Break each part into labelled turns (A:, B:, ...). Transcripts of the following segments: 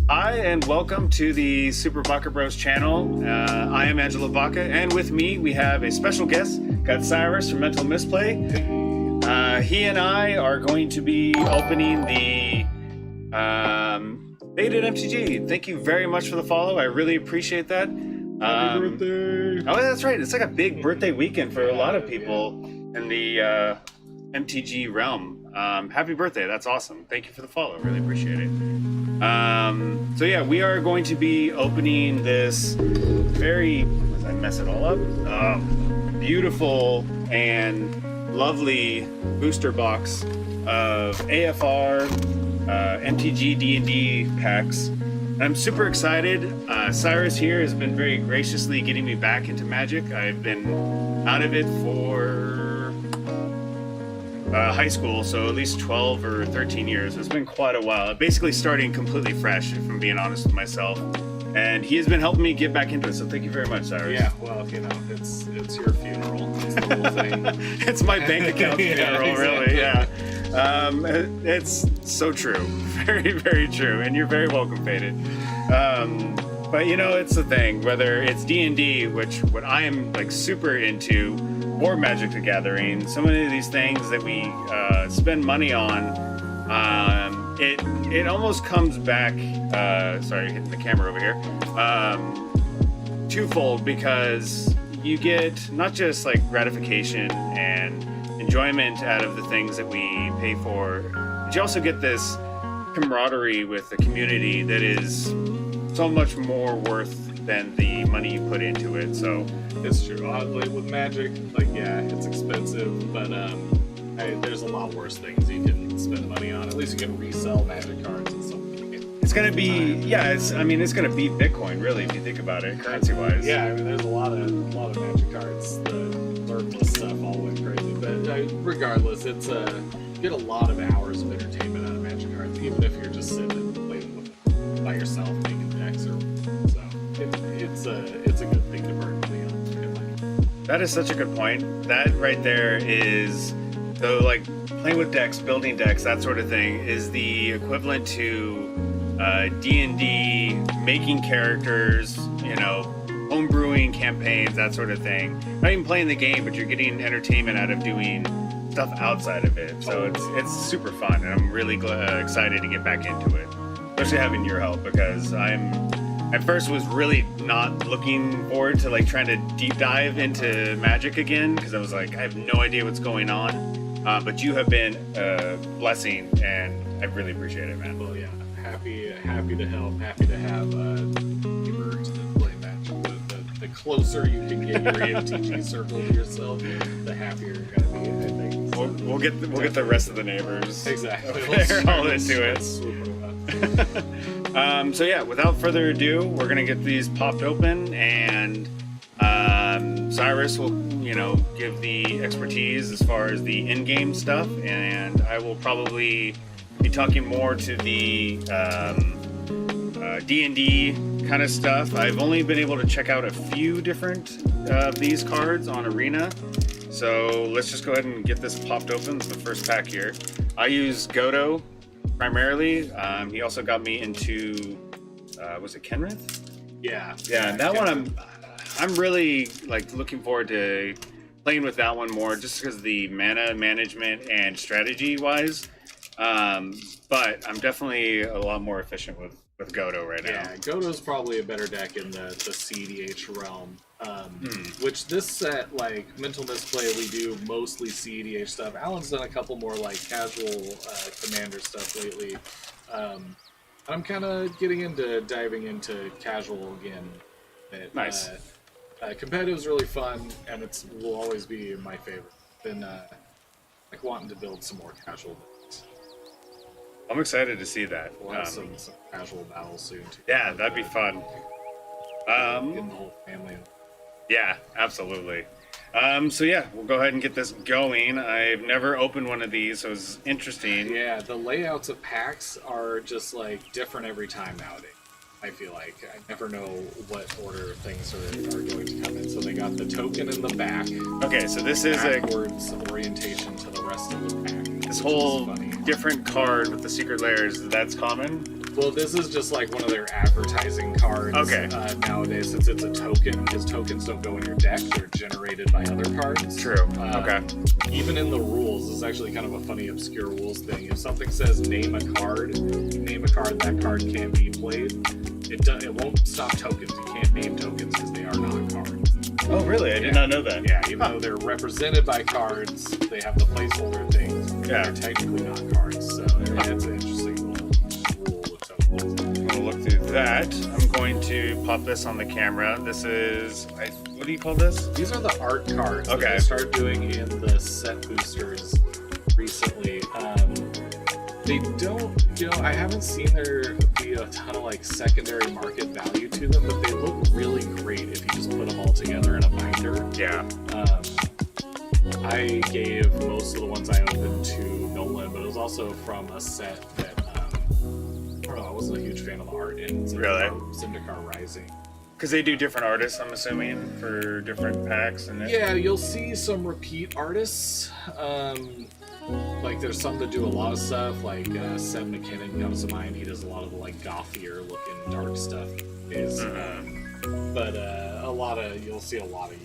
A: Hi, and welcome to the Super Vaca Bros channel. I am Angela Vaca, and with me we have a special guest, got Cyrus from Mental Misplay. He and I are going to be opening the Baited MTG. Thank you very much for the follow. I really appreciate that.
B: Happy birthday!
A: Oh, that's right. It's like a big birthday weekend for a lot of people in the MTG realm. Happy birthday. That's awesome. Thank you for the follow. Really appreciate it. So yeah, we are going to be opening this very, as I mess it all up, beautiful and lovely booster box of AFR MTGDND packs. I'm super excited. Cyrus here has been very graciously getting me back into Magic. I've been out of it for high school, so at least 12 or 13 years. It's been quite a while. Basically starting completely fresh, if I'm being honest with myself. And he has been helping me get back into it, so thank you very much, Cyrus.
B: Yeah, well, you know, it's your funeral. It's the whole thing.
A: It's my bank account funeral, really, yeah. It's so true. Very, very true. And you're very welcome, Faded. But you know, it's the thing, whether it's D&D, which what I am like super into, or Magic the Gathering, so many of these things that we spend money on, it almost comes back, sorry, hitting the camera over here, twofold, because you get not just like gratification and enjoyment out of the things that we pay for, but you also get this camaraderie with the community that is so much more worth than the money you put into it. So
B: it's true. Oddly, with Magic, like, yeah, it's expensive, but there's a lot worse things you can spend money on. At least you can resell Magic cards and stuff.
A: It's gonna be, yeah. It's gonna beat Bitcoin, really, if you think about it, currency-wise.
B: Yeah, I mean, there's a lot of Magic cards. The worthless stuff all went crazy, but regardless, it's you get a lot of hours of entertainment out of Magic cards, even if you're just sitting and playing with them by yourself, making decks or so. It's a good thing to burn money on.
A: That is such a good point. That right there is, so like playing with decks, building decks, that sort of thing is the equivalent to D&D, making characters, you know, home brewing campaigns, that sort of thing. Not even playing the game, but you're getting entertainment out of doing stuff outside of it. So it's super fun, and I'm really excited to get back into it, especially having your help, because at first was really not looking forward to like trying to deep dive into Magic again, because I was like, I have no idea what's going on. But you have been a blessing, and I really appreciate it, man.
B: Well, yeah, happy to help. Happy to have neighbors to play Magic with. The closer you can get your MTG circle to yourself, the happier you're gonna be. I think. So,
A: we'll get the rest of the neighbors.
B: Exactly.
A: They're all into it. So yeah, without further ado, we're gonna get these popped open, and Cyrus will, you know, give the expertise as far as the in-game stuff, and I will probably be talking more to the D&D kind of stuff. I've only been able to check out a few different of these cards on Arena, so let's just go ahead and get this popped open. It's the first pack here. I use Godo primarily. He also got me into was it Kenrith?
B: Yeah,
A: and that one I'm really like looking forward to playing with that one more, just because of the mana management and strategy wise. But I'm definitely a lot more efficient with Godo right now.
B: Yeah, Godo's probably a better deck in the CDH realm. Which this set, like Mental Misplay, we do mostly CDH stuff. Alan's done a couple more like casual commander stuff lately. I'm kind of getting into diving into casual again.
A: Nice.
B: Competitive is really fun, and will always be my favorite. Been like wanting to build some more casual decks.
A: I'm excited to see that.
B: We'll have some casual battles soon too.
A: Yeah, that'd be fun.
B: Getting the whole family.
A: Yeah, absolutely. So yeah, we'll go ahead and get this going. I've never opened one of these, so it's interesting.
B: Yeah, the layouts of packs are just like different every time nowadays. I feel like I never know what order things are going to come in. So they got the token in the back.
A: Okay, so this is
B: backwards orientation to the rest of the pack.
A: This whole different card with the secret layers, that's common?
B: Well, this is just like one of their advertising cards.
A: Okay.
B: Nowadays, since it's a token, because tokens don't go in your deck, they're generated by other cards.
A: True. Okay.
B: Even in the rules, it's actually kind of a funny, obscure rules thing. If something says name a card, that card can't be played. It won't stop tokens. You can't name tokens because they are not cards.
A: Oh, really? I did not know that.
B: Yeah, even though they're represented by cards, they have the placeholder things.
A: Yeah.
B: They're technically not cards. So it's an interesting little rule with tokens.
A: I'm gonna look through that. I'm going to pop this on the camera. This is, what do you call this?
B: These are the art cards that
A: Okay.
B: they started doing in the set boosters recently. They don't, I haven't seen there be a ton of like secondary market value to them, but they look really great if you just put them all together in a binder.
A: Yeah.
B: I gave most of the ones I opened to Nolan, but it was also from a set that I don't know, I wasn't a huge fan of the art in Zendikar Rising.
A: Because they do different artists, I'm assuming, for different packs. And
B: Yeah, you'll see some repeat artists. Like there's some that do a lot of stuff, like Seb McKinnon comes to mind. He does a lot of the like gothier looking dark stuff. But you'll see a lot of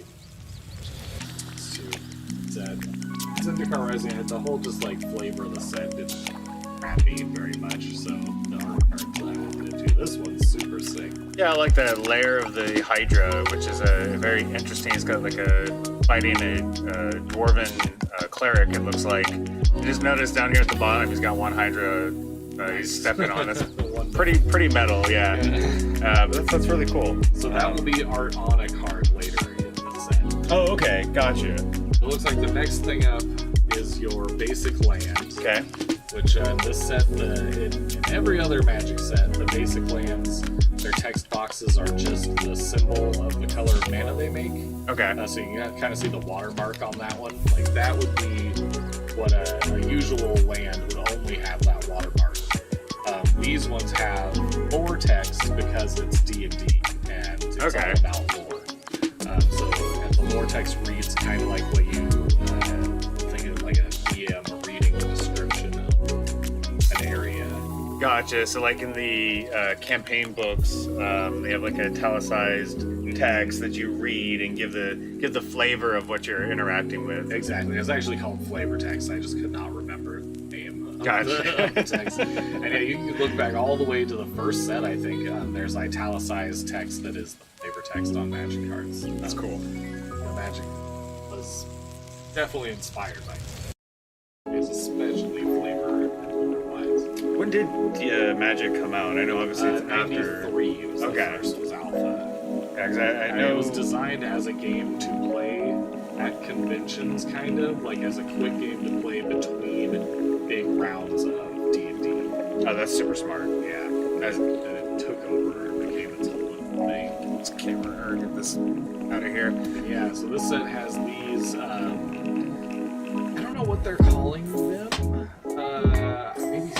B: Zendikar Rising. The whole just like flavor of the set didn't grab me very much, so the art cards that I wanted into. This one's super sick.
A: Yeah, I like the layer of the Hydra, which is a very interesting. It's got like fighting a dwarven cleric. It looks like. You just notice down here at the bottom, he's got one Hydra. He's stepping on. It's pretty metal, yeah. But that's really cool.
B: So that will be art on a card later in the set.
A: Oh, okay, gotcha.
B: It looks like the next thing up is your basic land.
A: Okay.
B: Which in this set, in every other Magic set, the basic lands, their text boxes are just the symbol of the color of mana they make.
A: Okay.
B: So you can kind of see the watermark on that one. Like that would be what a usual land would only have that watermark. These ones have lore text because it's D&D and it's all about lore. And the lore text reads kind of like what you think of like a DM reading the description of an area.
A: Gotcha. So like in the campaign books, they have like a italicized text that you read and give the flavor of what you're interacting with.
B: Exactly. It's actually called flavor text. I just could not remember the name of
A: Gotcha.
B: the text. And yeah, you can look back all the way to the first set, I think. There's italicized text that is the flavor text on Magic cards.
A: That's cool.
B: The Magic was definitely inspired by it. It's especially flavor wise.
A: When did Magic come out? I know obviously it's after.
B: 93 was the first was alpha.
A: Yeah, 'cause I know
B: it was designed as a game to play at conventions, kind of like as a quick game to play between big rounds of D&D.
A: Oh, that's super smart.
B: Yeah, and it took over and became its own thing.
A: Let's camera get this out of here.
B: Yeah, so this set has these. I don't know what they're calling them. Maybe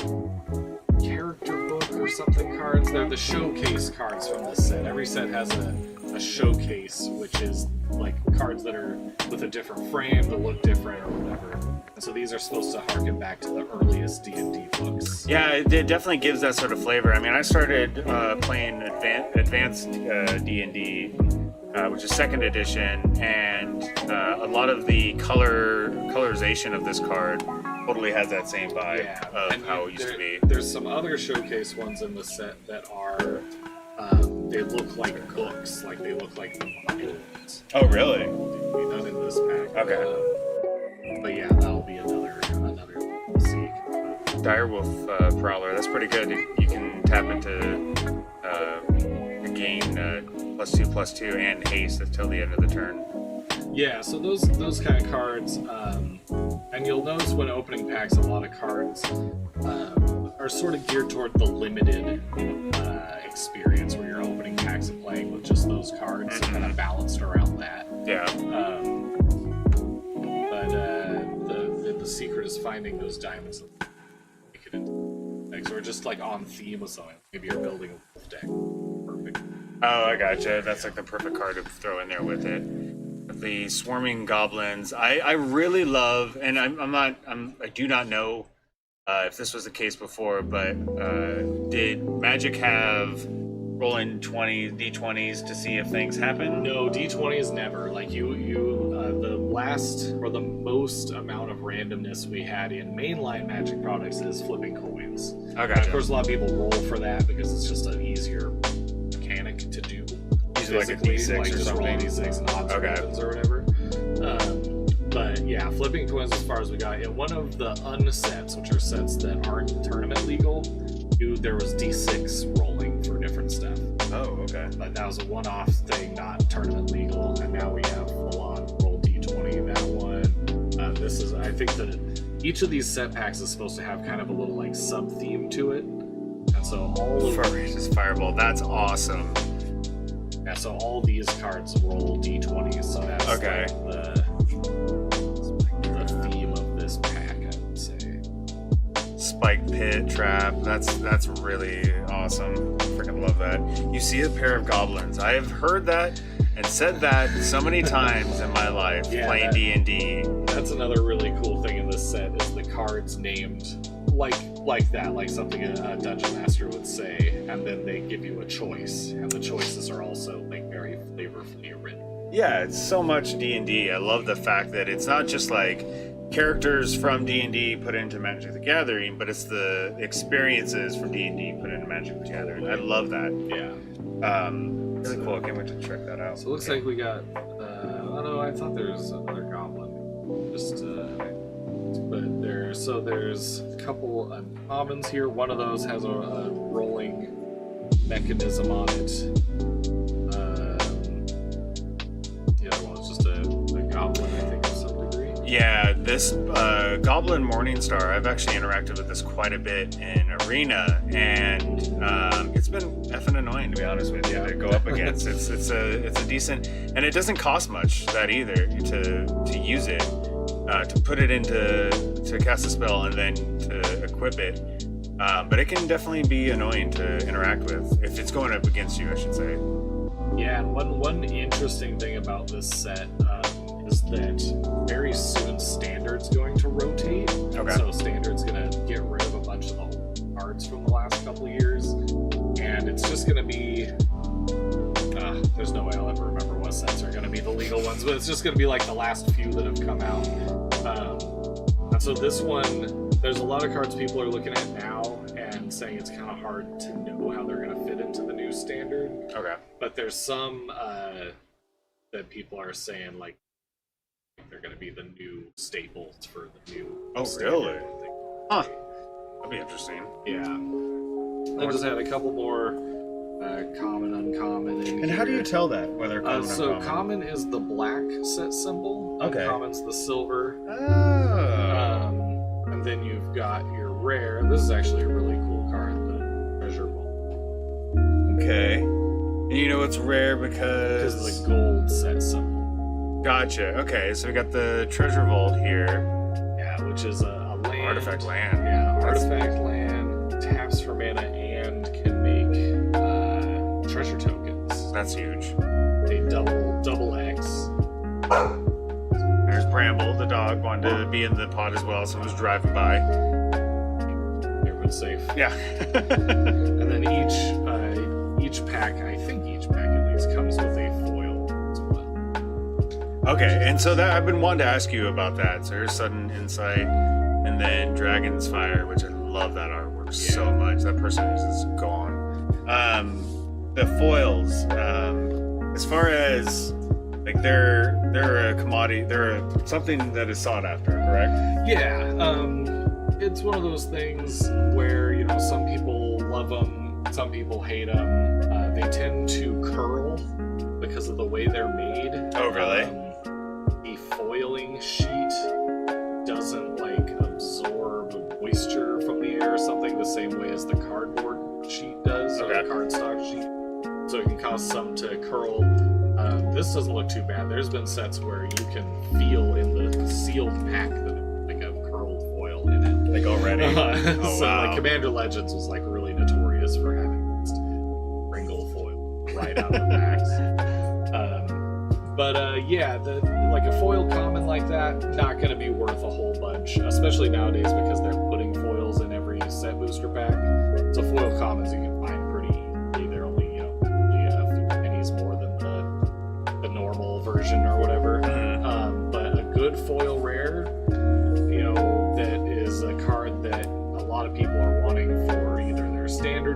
B: character book or something cards. They're the showcase cards from this set. Every set has a showcase, which is like cards that are with a different frame that look different or whatever. And so these are supposed to harken back to the earliest D&D books.
A: Yeah, it definitely gives that sort of flavor. I mean, I started playing advanced D&D, which is 2nd edition, and a lot of the colorization of this card totally has that same vibe of how it used to be.
B: There's some other showcase ones in the set that are they look like books, like they look like manuals.
A: Oh, really?
B: None in this pack.
A: Okay.
B: But yeah, that'll be another seek.
A: Direwolf Prowler, that's pretty good. You can tap into gain +2/+2 and haste until the end of the turn.
B: Yeah, so those kind of cards, and you'll notice when opening packs, a lot of cards are sort of geared toward the limited experience where you're opening packs and playing with just those cards, kind of balanced around that.
A: Yeah.
B: But the secret is finding those diamonds and make it into decks, or just like on theme with something. Maybe you're building a wolf deck. Perfect.
A: Oh, I gotcha. That's like the perfect card to throw in there with it. The swarming goblins, I really love, and I do not know if this was the case before, but did Magic have rolling D20s to see if things happen?
B: No, D20 is never. Like the last or the most amount of randomness we had in mainline Magic products is flipping coins.
A: I gotcha.
B: Of course, a lot of people roll for that because it's just an easier mechanic to do.
A: Usually like a D6
B: like
A: or
B: just
A: something.
B: roll D6 and odds or evens or whatever. But yeah, flipping coins as far as we got. In one of the unsets, which are sets that aren't tournament legal, there was D6 rolling for different stuff.
A: Oh, okay.
B: But that was a one-off thing, not tournament legal. And now we have full-on roll D20 that one. This is, I think that each of these set packs is supposed to have kind of a little like sub-theme to it. And so all of
A: Ferocious Fireball, that's awesome.
B: yeah, so all these cards roll D20s. So that's
A: Okay.
B: like the theme of this pack, I would say.
A: Spike Pit Trap, that's really awesome. Freaking love that. You see a pair of goblins. I have heard that and said that so many times in my life playing D&D.
B: That's another really cool thing in this set is the cards named like that, like something a dungeon master would say, and then they give you a choice, and the choices are also like very flavorfully written.
A: Yeah, it's so much D&D. I love the fact that it's not just like characters from D&D put into Magic the Gathering, but it's the experiences from D&D put into Magic the Gathering. I love that.
B: Yeah.
A: Really cool. I can't wait to check that out.
B: So it looks like we got. Oh no, I thought there was another goblin. But there's a couple uncommons here. One of those has a rolling mechanism on it. The other one is just a goblin, I think, to some degree.
A: Yeah, this Goblin Morningstar, I've actually interacted with this quite a bit in Arena, and it's been effing annoying, to be honest with you, to go up against. It's a decent, and it doesn't cost much that either to use it, to put it into to cast a spell and then to equip it. But it can definitely be annoying to interact with if it's going up against you, I should say.
B: Yeah, and one interesting thing about this set is that very soon Standard's going to rotate.
A: Okay.
B: So Standard's going to get rid of a bunch of the old cards from the last couple of years, and it's just going to be. There's no way I'll ever remember what sets are going to be the legal ones, but it's just going to be like the last few that have come out. And so this one, there's a lot of cards people are looking at now and saying it's kind of hard to know how they're going to fit into the new Standard.
A: Okay.
B: But there's some that people are saying like they're going to be the new staples for the new.
A: Oh,
B: Standard.
A: really? Huh. That'd be interesting.
B: Yeah. I just had a couple more common, uncommon in
A: And
B: here.
A: how do you tell that whether common or
B: So
A: uncommon?
B: common is the black set symbol.
A: Okay.
B: Uncommon's the silver.
A: Oh.
B: And then you've got your rare. This is actually a really cool card, the treasure vault.
A: Okay. And you know it's rare because
B: Because of the gold set symbol.
A: Gotcha. Okay, so we got the treasure vault here.
B: Yeah, which is a land.
A: Artifact land.
B: Yeah,
A: That's-
B: artifact land, taps for mana, and can make treasure tokens.
A: That's huge.
B: They double X.
A: There's Bramble, the dog, wanted to be in the pod as well, so it was driving by.
B: Everyone's safe.
A: Yeah.
B: And then each pack, I think each pack at least, comes with a foil as well.
A: Okay, and so that I've been wanting to ask you about that. So here's Sudden Insight, and then Dragon's Fire, which I love that artwork so much. That person is just gone. The foils, as far as like they're a commodity, they're something that is sought after, correct?
B: Yeah, it's one of those things where, you know, some people love them, some people hate them. They tend to curl because of the way they're made.
A: Oh, really?
B: The foiling sheet doesn't like absorb moisture from the air or something the same way as the cardboard sheet does, or
A: Okay.
B: the cardstock sheet. So it can cause some to curl. This doesn't look too bad. There's been sets where you can feel in the sealed pack that like a curled foil in it.
A: Like already? Oh,
B: So
A: wow.
B: like Commander Legends was like really notorious for having just Pringle foil right out of the packs. Yeah, like a foil common like that, not going to be worth a whole bunch, especially nowadays because they're putting foils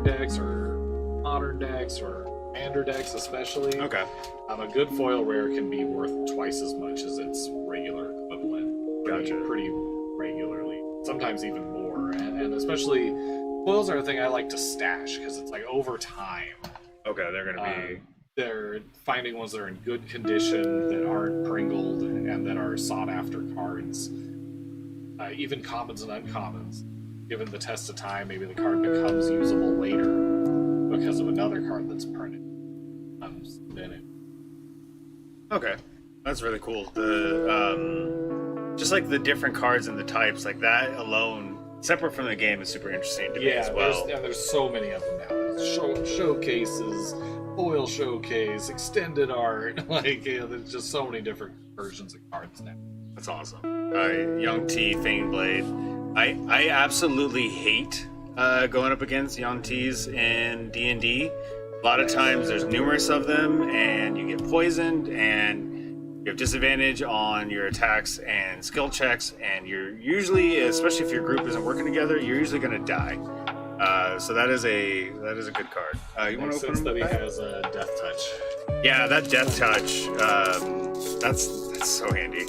B: decks or modern decks or commander decks especially.
A: Okay.
B: A good foil rare can be worth twice as much as its regular equivalent.
A: Gotcha.
B: Pretty regularly. Sometimes even more. And especially, foils are a thing I like to stash, because it's like over time.
A: Okay, they're going to be...
B: They're finding ones that are in good condition, that aren't pringled, and that are sought after cards. Even commons and uncommons. Given the test of time, maybe the card becomes usable later because of another card that's printed. In it.
A: Okay, that's really cool. The just like the different cards and the types, like that alone, separate from the game, is super interesting to me as well.
B: There's so many of them now. There's showcases, foil showcase, extended art. Like, there's just so many different versions of cards now.
A: That's awesome. Young T, Fang Blade. I absolutely hate going up against Young T's in D&D. A lot of times there's numerous of them, and you get poisoned, and you have disadvantage on your attacks and skill checks, and you're usually, especially if your group isn't working together, you're usually going to die. So that is a good card. You want to open
B: that he has a Death Touch.
A: Yeah, that Death Touch. That's so handy.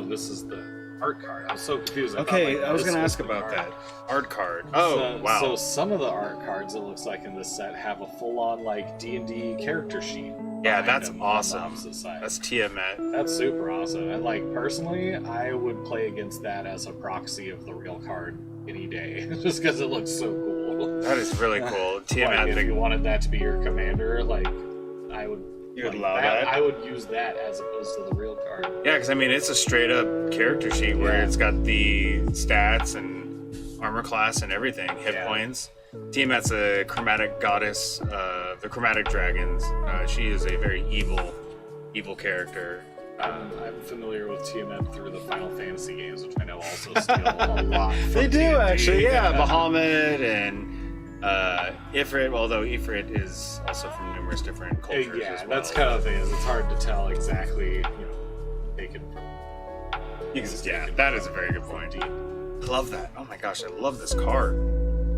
B: This is the art card. I was so confused.
A: Okay, I was going to ask about that. Art card. Oh, wow.
B: So some of the art cards, it looks like in this set, have a full-on like D&D character sheet.
A: Yeah, that's awesome.
B: On the opposite side.
A: That's Tiamat.
B: That's super awesome. And like personally, I would play against that as a proxy of the real card any day, just because it looks so cool.
A: That is really cool. Tiamat.
B: Like, if you wanted that to be your commander, like I would.
A: You would allow that?
B: I would use that as opposed to the real card.
A: Yeah, because I mean, it's a straight up character sheet where it's got the stats and armor class and everything, hit points. Tiamat's a chromatic goddess, the chromatic dragons. She is a very evil character.
B: I'm familiar with Tiamat through the Final Fantasy games, which I know also steal a lot from
A: They do,
B: D&D.
A: actually, yeah. Bahamut and Ifrit, although Ifrit is also from numerous different cultures as well.
B: That's kind of the thing, is it's hard to tell exactly, taken from...
A: That is a very good point. I love that. Oh my gosh, I love this card.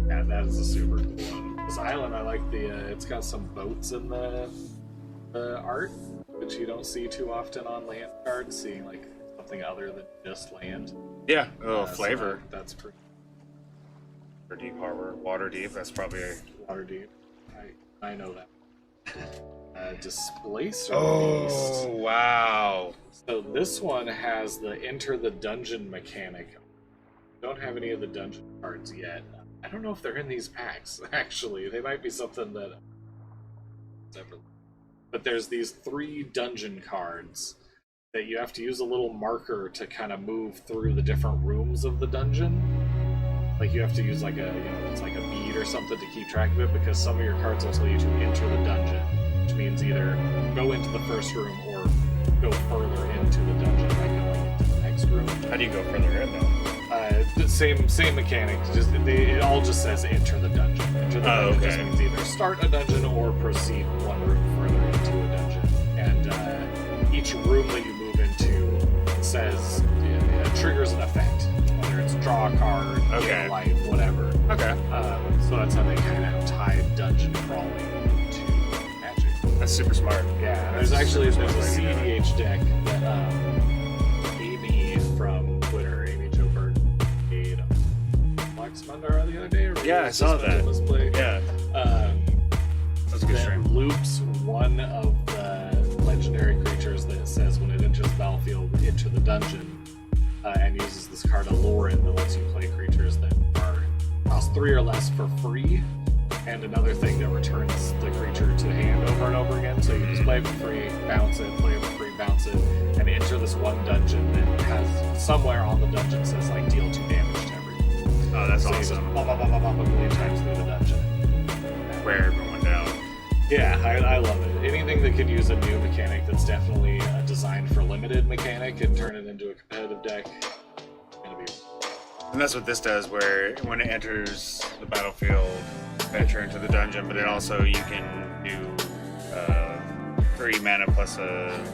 B: Yeah, that is a super cool one. This island, I like it's got some boats in the art, which you don't see too often on land cards, seeing like something other than just land.
A: Yeah, a little flavor.
B: So that's pretty...
A: For Deep Harbor, Waterdeep, that's probably a...
B: Waterdeep. I know that. Displacer
A: Beast. Wow.
B: So this one has the Enter the Dungeon mechanic. Don't have any of the dungeon cards yet. I don't know if they're in these packs, actually. They might be something that... But there's these 3 dungeon cards that you have to use a little marker to kind of move through the different rooms of the dungeon. Like you have to use like it's like a bead or something to keep track of it, because some of your cards will tell you to enter the dungeon, which means either go into the first room or go further into the dungeon by going into the next room.
A: How do you go further in though?
B: The same mechanic. Just it all just says enter the dungeon. Enter the dungeon just means either start a dungeon or proceed one room further into a dungeon. And each room that you move into says it triggers an effect. Whether it's draw a card, gain a life, whatever.
A: Okay.
B: So that's how they kind of tied dungeon crawling to Magic.
A: That's super smart.
B: Yeah, there's a CDH deck that Amy from Twitter, Amy Jobert, made Box Mandara the other day. Or
A: I saw that.
B: Mental Misplay.
A: Yeah. That's a good stream.
B: Loops one of the legendary creatures that says when it enters the battlefield, enter the dungeon. And uses this card Aloran that lets you play creatures that cost 3 or less for free, and another thing that returns the creature to hand over and over again. So you just play it for free, bounce it, play it for free, bounce it, and enter this one dungeon that has somewhere on the dungeon says like deal 2 damage to everything.
A: Oh, that's
B: so
A: awesome.
B: You just a million times through the dungeon.
A: Wear everyone down.
B: Yeah, I love it. Anything that could use a new mechanic that's definitely designed for limited mechanic and turn it into a competitive deck, it's gonna be
A: And that's what this does, where when it enters the battlefield, venture into the dungeon, but then also you can do 3 mana plus a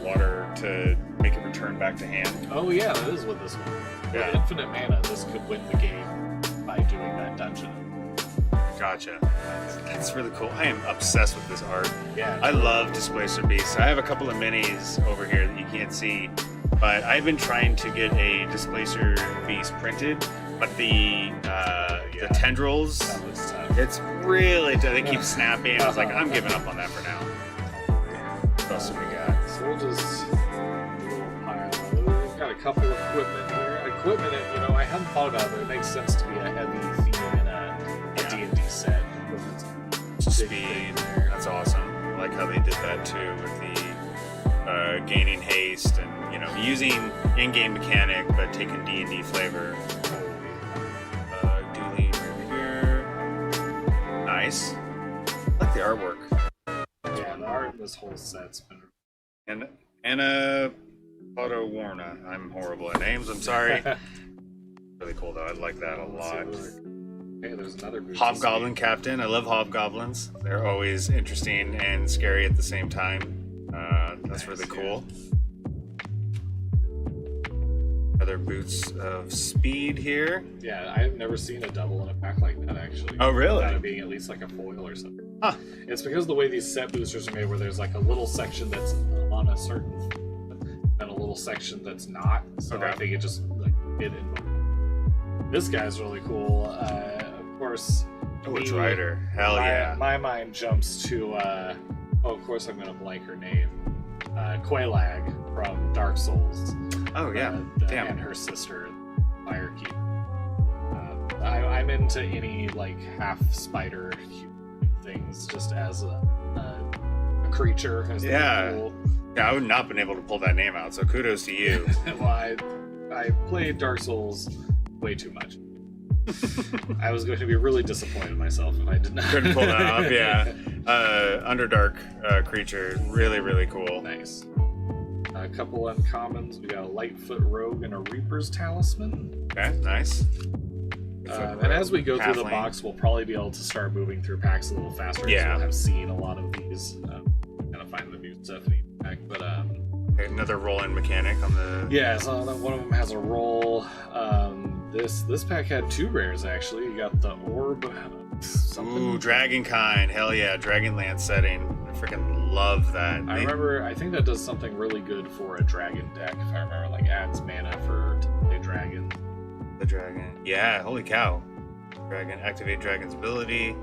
A: water to make it return back to hand.
B: Oh yeah, that is what this one.
A: Yeah.
B: With infinite mana, this could win the game by doing that dungeon.
A: Gotcha. That's really cool. I am obsessed with this art.
B: Yeah.
A: I love Displacer Beasts. I have a couple of minis over here that you can't see, but I've been trying to get a Displacer Beast printed, but the tendrils,
B: That looks tough.
A: it's really, they keep snapping. I was like, I'm giving up on that for now. What else do we got?
B: So we'll just do a little pile. We've got a couple of equipment here. Equipment, I hadn't thought about it, but it makes sense to be a heavy theme in a D&D set.
A: Speed. That's awesome. I like how they did that too with the gaining haste and using in-game mechanic but taking D&D flavor. Dueling right here. Nice. I like the artwork.
B: Yeah, the art in this whole set's been.
A: And Anna Warna. I'm horrible at names. I'm sorry. Really cool though. I like that a lot.
B: Hey, there's another boost.
A: Hobgoblin Captain. I love hobgoblins. They're always interesting and scary at the same time. That's really cool. Other boots of speed here.
B: Yeah, I've never seen a double in a pack like that actually.
A: Oh, really?
B: Without it being at least like a foil or something.
A: Huh.
B: It's because of the way these set boosters are made, where there's like a little section that's on a certain, and a little section that's not. So
A: Okay.
B: I think it just like fit in. This guy's really cool. Of course.
A: Witch Rider. Hell yeah.
B: My mind jumps to. Of course I'm gonna blank her name. Quelaag from Dark Souls.
A: Oh yeah. Damn.
B: And her sister, Firekeeper. I'm into any like half spider things just as a creature. As
A: Yeah.
B: cool.
A: Yeah, I would not been able to pull that name out, so kudos to you.
B: Well, I played Dark Souls way too much. I was going to be really disappointed in myself if I did not.
A: Couldn't pull that off, yeah. Underdark creature. Really, really cool.
B: Nice. A couple uncommons. We got a Lightfoot Rogue and a Reaper's Talisman.
A: Okay, nice.
B: And as we go through the
A: Halfling.
B: box, we'll probably be able to start moving through packs a little faster.
A: Yeah.
B: So we'll have seen a lot of these. Kind of find the new stuff in each pack. But
A: Okay, another roll-in mechanic on the...
B: yeah, so one of them has a roll. This pack had 2 rares actually. You got the Orb. Something.
A: Ooh, Dragonkind. Hell yeah, Dragonlance setting. I freaking love that.
B: I think that does something really good for a dragon deck, if I remember. Like adds mana for a dragon.
A: The dragon. Yeah, holy cow. Dragon, activate dragon's ability.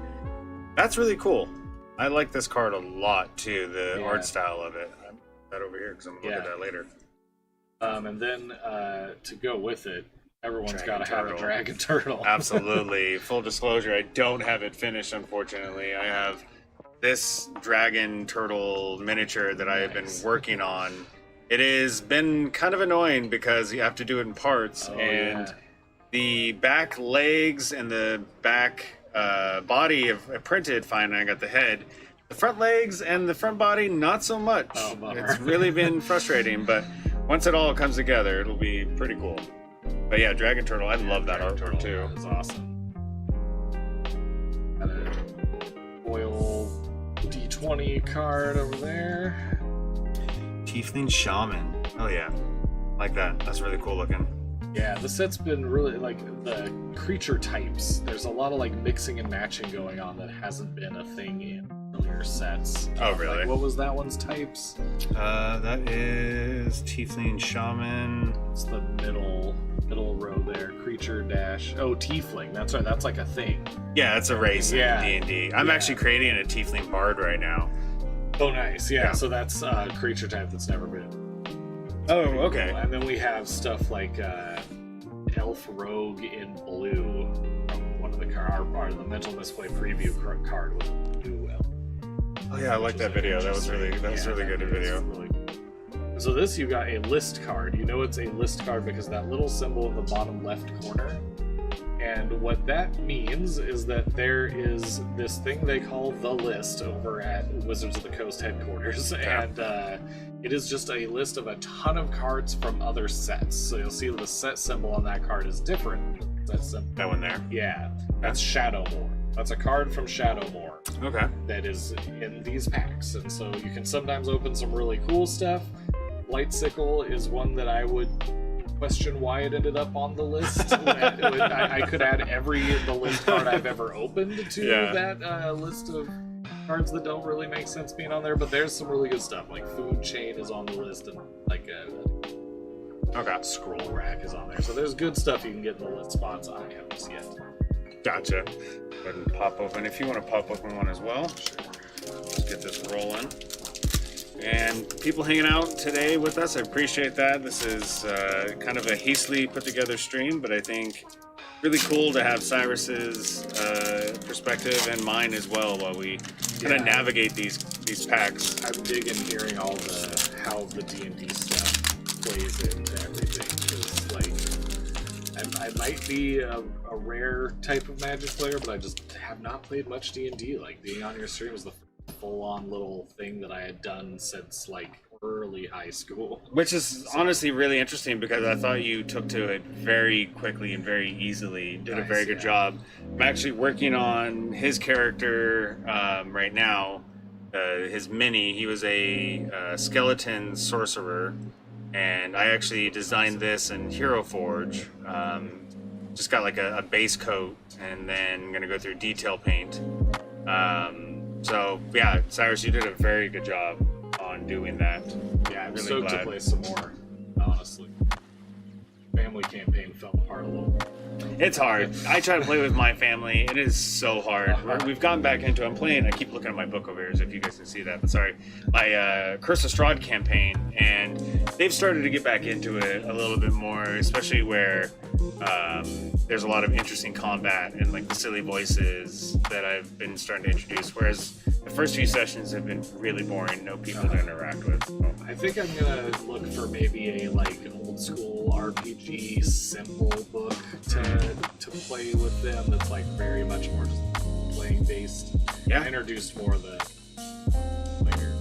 A: That's really cool. I like this card a lot too, the
B: Yeah.
A: art style of it. I'm that over here because I'm going to look at that later.
B: And then to go with it, everyone's
A: Dragon
B: got to have a
A: turtle.
B: dragon turtle.
A: Absolutely. Full disclosure, I don't have it finished, unfortunately. I have this dragon turtle miniature that I have been
B: Nice.
A: working on. It has been kind of annoying because you have to do it in parts, and
B: Yeah.
A: the back legs and the back body of printed fine. I got the head. The front legs and the front body, not so much.
B: Oh, bummer.
A: It's really been frustrating, but once it all comes together, it'll be pretty cool. But yeah, Dragon Turtle, I love that
B: Dragon
A: artwork too.
B: That is awesome. Got a foil D20 card over there.
A: Tiefling Shaman. Oh yeah, like that. That's really cool looking.
B: Yeah, the set's been really like the creature types. There's a lot of like mixing and matching going on that hasn't been a thing in earlier sets.
A: Oh, really?
B: Like, what was that one's types?
A: That is Tiefling Shaman.
B: It's the middle row there. Creature dash. Oh, tiefling. That's right. That's like a thing.
A: Yeah, it's a race
B: Yeah.
A: in D&D. I'm
B: Yeah.
A: actually creating a Tiefling Bard right now.
B: Oh, nice. Yeah.
A: Yeah.
B: So that's a creature type that's never been.
A: Oh,
B: Pretty
A: okay.
B: cool. And then we have stuff like Elf Rogue in blue from one of the the Mental Misplay preview card with blue elf.
A: Oh yeah, I like that video. That was really good video.
B: Really cool. So this, you got a list card. You know it's a list card because that little symbol in the bottom left corner. And what that means is that there is this thing they call the list over at Wizards of the Coast headquarters.
A: Yeah.
B: And It is just a list of a ton of cards from other sets. So you'll see the set symbol on that card is different.
A: That one there?
B: Yeah, that's Shadowmoor. That's a card from Shadowmoor.
A: Okay.
B: That is in these packs. And so you can sometimes open some really cool stuff. Lightsickle is one that I would question why it ended up on the list. I could add the list card I've ever opened to that list of cards that don't really make sense being on there, but there's some really good stuff. Like Food Chain is on the list, and like Scroll Rack is on there. So there's good stuff you can get in the list spots. I haven't yet.
A: Gotcha. Go ahead and pop open. If you want to pop open one as well, sure. Let's get this rolling. And people hanging out today with us, I appreciate that. This is kind of a hastily put together stream, but I think really cool to have Cyrus's perspective and mine as well while we kind of navigate these packs.
B: I'm digging hearing all how the D&D stuff plays into everything. Because like, I might be a rare type of Magic player, but I just have not played much D&D. Like being on your stream was the full-on little thing that I had done since like early high school.
A: Which is honestly really interesting because I thought you took to it very quickly and very easily. Did a very good job. I'm actually working on his character right now. His mini. He was a skeleton sorcerer, and I actually designed this in Hero Forge. Just got like a base coat, and then I'm gonna go through detail paint. So yeah, Cyrus, you did a very good job on doing that.
B: Yeah, I'm really stoked to play some more, honestly. Family campaign fell apart a little.
A: It's hard. I try to play with my family. It is so hard. We've gotten back into it. I'm playing, I keep looking at my book over here as if you guys can see that, but sorry. My Curse of Strahd campaign, and they've started to get back into it a little bit more, especially where there's a lot of interesting combat and like the silly voices that I've been starting to introduce, whereas the first few sessions have been really boring, no people to interact with. So.
B: I think I'm gonna look for maybe a like old school RPG simple book to play with them that's like very much more just playing based.
A: Yeah.
B: I introduced more of the player.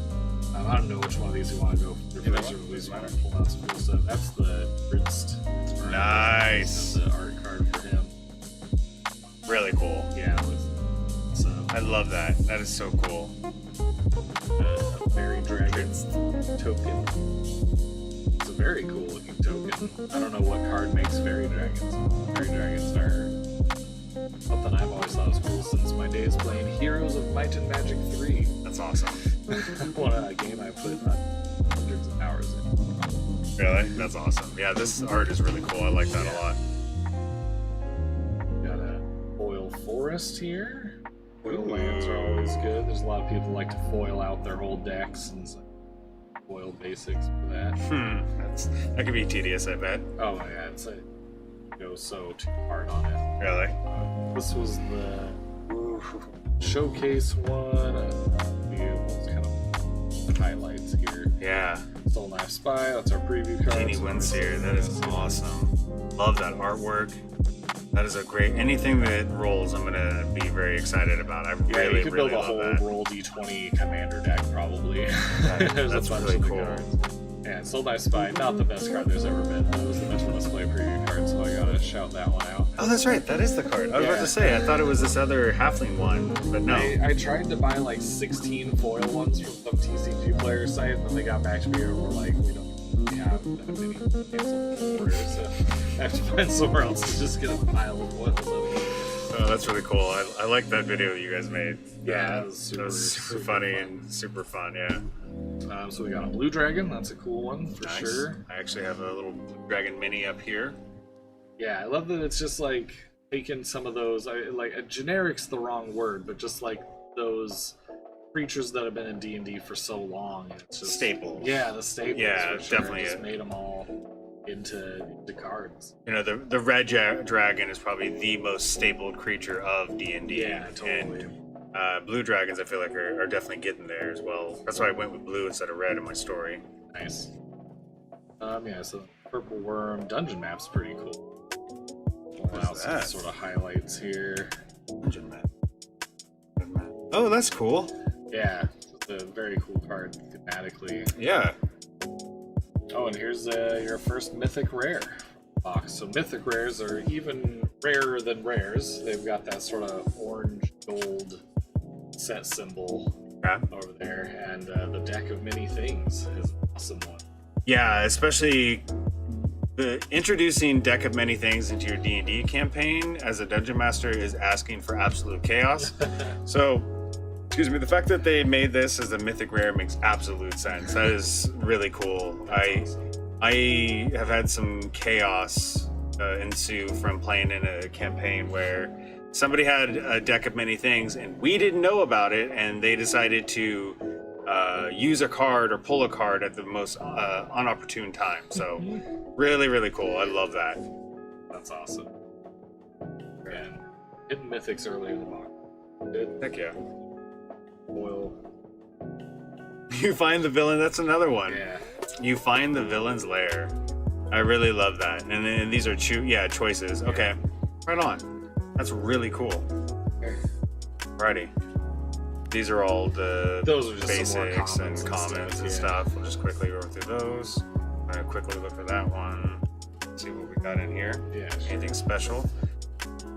B: I don't know which one of these you want to go for. These want to pull out some cool stuff. That's the Ritst.
A: Nice.
B: The art card for him.
A: Really cool.
B: Yeah. So
A: I love that. That is so cool.
B: A Fairy Dragon token. It's a very cool looking token. I don't know what card makes Fairy Dragons. Fairy Dragons are something I've always thought was cool since my days playing Heroes of Might and Magic 3.
A: That's awesome.
B: What a game I put hundreds of hours in.
A: Really? That's awesome. Yeah, this art is really cool. I like that a lot.
B: Got a foil forest here. Foil lands are always good. There's a lot of people who like to foil out their whole decks and foil basics for that.
A: That could be tedious, I bet.
B: Oh yeah, it's a go so too hard on it.
A: Really?
B: This was the showcase one. Those kind of highlights here.
A: Yeah.
B: Soul Knife Spy. That's our preview card.
A: Teeny Windseer. That is awesome. Love that artwork. That is a great. Anything that rolls, I'm gonna be very excited about. I really,
B: you could
A: really
B: build a
A: love
B: whole
A: that.
B: roll D20 commander deck probably. There's
A: That's
B: a bunch
A: really
B: of the
A: cool.
B: cards. Yeah, Soul Knife Spy, not the best card there's ever been. That was the Mental Misplay preview card, so I gotta shout that one out.
A: Oh, that's right. That is the card. I was about to say. I thought it was this other halfling one, but no.
B: I tried to buy like 16 foil ones from some TCG player site, and then they got back to me and were like, we don't have that many canceled orders, so I have to find somewhere else to just get a pile of ones.
A: Oh, that's really cool. I like that video you guys made.
B: Yeah,
A: that was super funny
B: fun.
A: and super fun. Yeah.
B: So we got a blue dragon. That's a cool one for
A: Nice.
B: sure.
A: I actually have a little blue dragon mini up here.
B: Yeah, I love that it's just like taking some of those. Like generic's the wrong word, but just like those creatures that have been in D&D for so long. It's just
A: Staples.
B: Yeah, the staples.
A: Yeah,
B: for sure.
A: definitely
B: Just
A: it.
B: made them all into cards.
A: You know, the red dragon is probably the most stapled creature of D&D.
B: Yeah, totally.
A: And blue dragons, I feel like, are definitely getting there as well. That's why I went with blue instead of red in my story.
B: Nice. Yeah, so purple worm dungeon map's pretty cool.
A: What is
B: Wow, some
A: that?
B: sort of highlights here.
A: Dungeon map. Oh, that's cool.
B: Yeah, it's a very cool card thematically.
A: Yeah.
B: Oh, and here's your first mythic rare box. So mythic rares are even rarer than rares. They've got that sort of orange gold set symbol over there, and the deck of many things is an awesome one.
A: Yeah, especially introducing deck of many things into your D&D campaign as a dungeon master is asking for absolute chaos. So, excuse me, the fact that they made this as a mythic rare makes absolute sense. That is really cool. I have had some chaos ensue from playing in a campaign where somebody had a deck of many things and we didn't know about it, and they decided to use a card or pull a card at the most unopportune time. So really, really cool. I love that.
B: That's awesome. And hidden mythics earlier in the box. Good.
A: Heck yeah.
B: Foil.
A: You find the villain. That's another one.
B: Yeah.
A: You find the villain's lair. I really love that. And then these are choices. Okay. Right on. That's really cool.
B: Okay.
A: Alrighty. These are all the
B: those are just
A: basics
B: some more
A: and comments and stuff. We'll just quickly go through those. I'm gonna quickly look at that one. See what we got in here.
B: Yeah.
A: Anything special?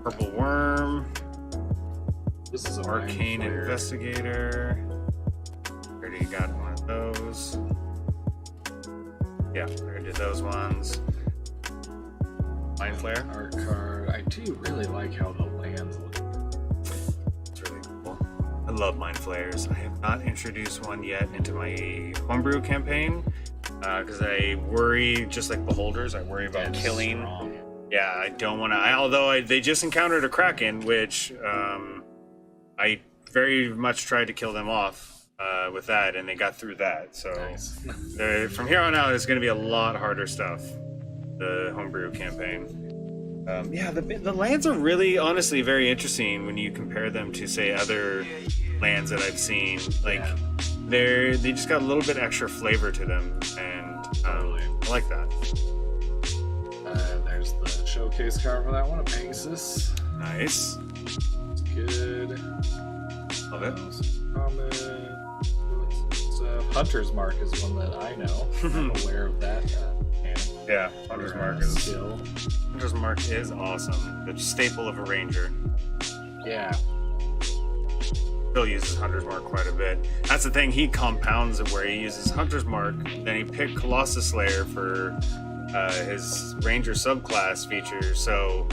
A: Purple Worm.
B: This is an
A: Arcane Investigator. Already got one of those. Yeah, I already did those ones. Mind Flare.
B: Art card. I do really like how the lands look.
A: It's really cool. I love Mind Flayers. I have not introduced one yet into my homebrew campaign because I worry, just like Beholders, I worry about killing.
B: Strong.
A: Yeah, I don't want to. Although they just encountered a Kraken, which I very much tried to kill them off with that, and they got through that. So
B: Nice.
A: from here on out, it's going to be a lot harder stuff. The homebrew campaign. Yeah, the lands are really, honestly, very interesting when you compare them to, say, other lands that I've seen. Like, they just got a little bit extra flavor to them, and I like that.
B: There's the showcase card for that one, a Pegasus.
A: Nice.
B: It's good.
A: Love it.
B: Common. Hunter's Mark is one that I know. I'm aware of that.
A: Yeah, Hunter's Mark is
B: skill.
A: Hunter's Mark is awesome. The staple of a ranger.
B: Yeah.
A: Still uses Hunter's Mark quite a bit. That's the thing, he compounds it where he uses Hunter's Mark, then he picked Colossus Slayer for his ranger subclass feature. So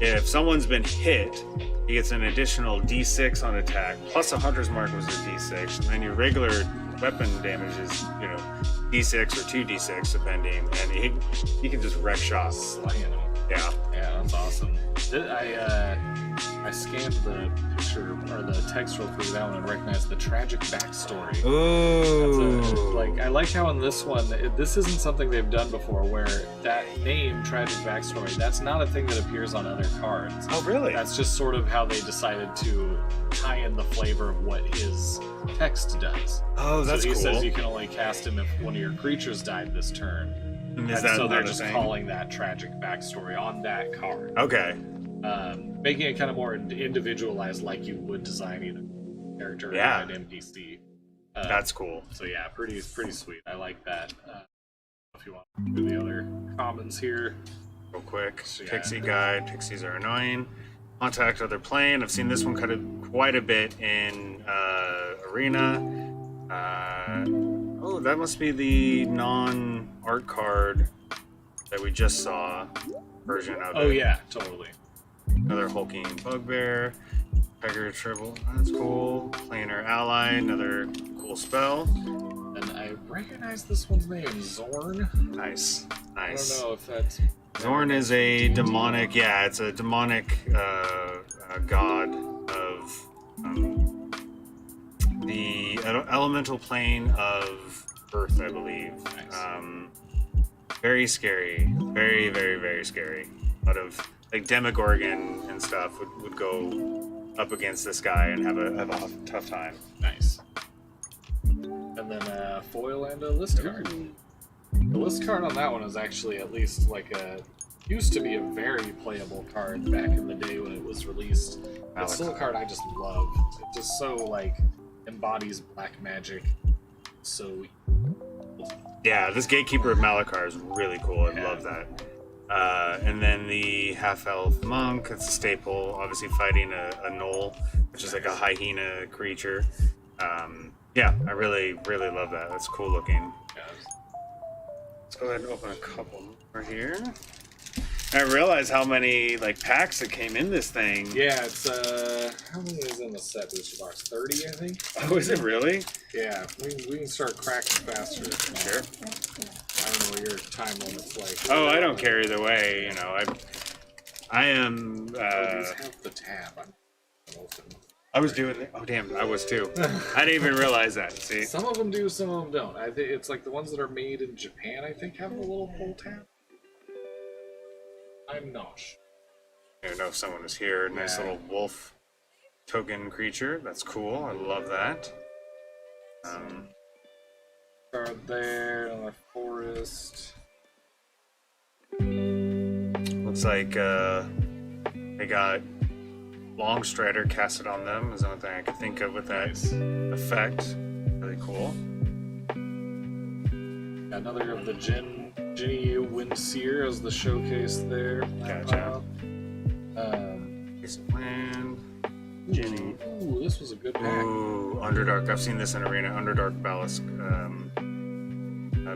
A: if someone's been hit, he gets an additional D6 on attack, plus a Hunter's Mark was a D6, and then your regular weapon damage is, D6 or 2D6 depending, and he can just wreck shop.
B: Slaying them.
A: Yeah.
B: Yeah, that's awesome. I scanned the picture or the text real quick that one and recognized the tragic backstory.
A: Ooh.
B: I like how in this one, this isn't something they've done before, where that name, tragic backstory, that's not a thing that appears on other cards.
A: Oh, really?
B: That's just sort of how they decided to tie in the flavor of what his text does.
A: Oh, that's
B: cool. So he
A: cool.
B: says you can only cast him if one of your creatures died this turn.
A: And
B: So they're just calling that tragic backstory on that card.
A: Okay.
B: Making it kind of more individualized, like you would design either character or an NPC.
A: That's cool.
B: So yeah, pretty sweet. I like that. If you want to do the other commons here,
A: Real quick.
B: So, yeah.
A: Pixie Guide. Pixies are annoying. Contact Other Plane. I've seen this one quite a bit in Arena. Oh, that must be the non-art card that we just saw version of it.
B: Oh yeah, totally.
A: Another hulking bugbear. Tiger Tribble. That's cool. Planar Ally. Another cool spell.
B: And I recognize this one's name, Zorn.
A: Nice.
B: I don't know if that's...
A: Zorn is a demonic, it's a demonic god of the elemental plane of Earth, I believe.
B: Nice.
A: Very scary. Very, very, very scary. A lot of, like, Demogorgon and stuff would go up against this guy and have a tough time.
B: Nice. And then a foil and a list card. The list card on that one is actually at least used to be a very playable card back in the day when it was released. It's still a card I just love. It just so embodies black magic. So
A: Yeah, this Gatekeeper of Malachar is really cool. I love that. And then the half-elf monk, it's a staple, obviously fighting a gnoll, which is like a hyena creature. Yeah, I really love that. That's cool looking. Let's go ahead and open a couple more here. I realize how many like packs that came in this thing.
B: Yeah, it's how many is in the set booster box? 30, I think.
A: Oh, is it really?
B: Yeah, we can start cracking faster.
A: Sure.
B: I don't know what your time limit's like.
A: Oh, I don't care either way. You know, I am.
B: These have the tab. I'm open.
A: I was doing it. Oh, damn, I was too. I didn't even realize that. See,
B: Some of them do, some of them don't. I think it's like the ones that are made in Japan. I think have a little pull tab. I'm not sure.
A: I don't know if someone is here. Nice
B: Yeah.
A: little wolf token creature. That's cool. I love that.
B: Start there, another forest.
A: Looks like they got Long Strider casted on them. Is the only thing I can think of with that effect. Really cool.
B: Another of the Ginny Windseer as the showcase there.
A: Gotcha. Piece of land. Ginny.
B: Ooh, this was a good pack.
A: Ooh, Underdark. I've seen this in Arena. Underdark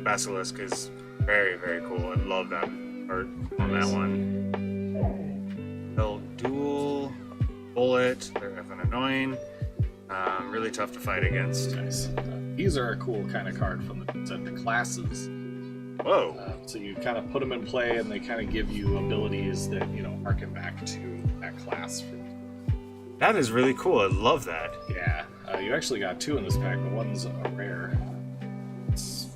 A: Basilisk is very cool. I love that art on that one. They'll dual bullet. They're effing annoying. Really tough to fight against.
B: Nice. These are a cool kind of card from the classes.
A: Whoa.
B: So you kind of put them in play, and they kind of give you abilities that harken back to that class.
A: That is really cool. I love that.
B: Yeah, you actually got 2 in this pack, but one's a rare. It's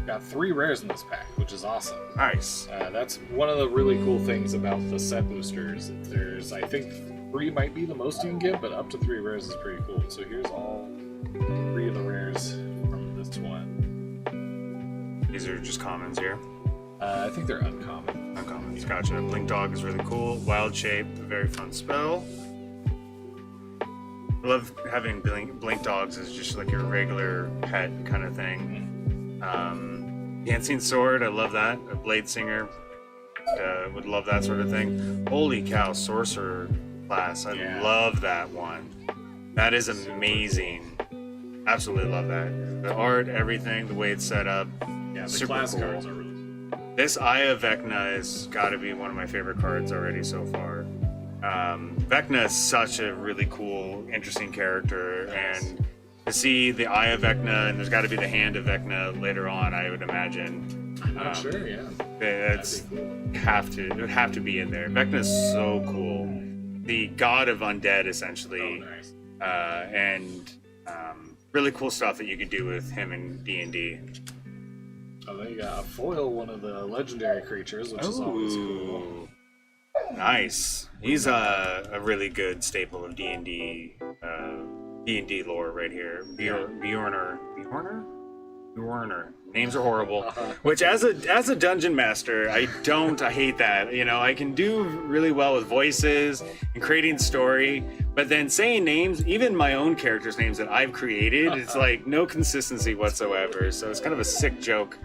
B: got 3 rares in this pack, which is awesome.
A: Nice.
B: That's one of the really cool things about the set boosters. There's, I think, 3 might be the most you can get, but up to 3 rares is pretty cool. So here's all 3 of the rares from this one.
A: These are just commons here.
B: I think they're uncommon.
A: Uncommons. Gotcha. Blink Dog is really cool. Wild Shape, a very fun spell. I love having blink dogs as just like your regular pet kind of thing. Dancing Sword, I love that. A Blade Singer, would love that sort of thing. Holy cow, Sorcerer class, I love that one. That is amazing. Absolutely love that. The art, everything, the way it's set up.
B: Yeah, the
A: super
B: class
A: cool.
B: cards are really cool.
A: This Eye of Vecna has got to be one of my favorite cards already so far. Vecna is such a really cool, interesting character, and to see the Eye of Vecna, and there's got to be the Hand of Vecna later on, I would imagine.
B: I'm not sure, yeah.
A: It's
B: That'd be cool.
A: it would have to be in there. Vecna is so cool, the god of undead essentially,
B: Oh, nice.
A: and really cool stuff that you could do with him in D&D.
B: Oh, they got foil one of the legendary creatures, which is always cool.
A: Nice. He's a really good staple of D&D lore right here. Bjorner. Names are horrible. Which as a dungeon master, I hate that. I can do really well with voices and creating story, but then saying names, even my own characters' names that I've created, it's like no consistency whatsoever. So it's kind of a sick joke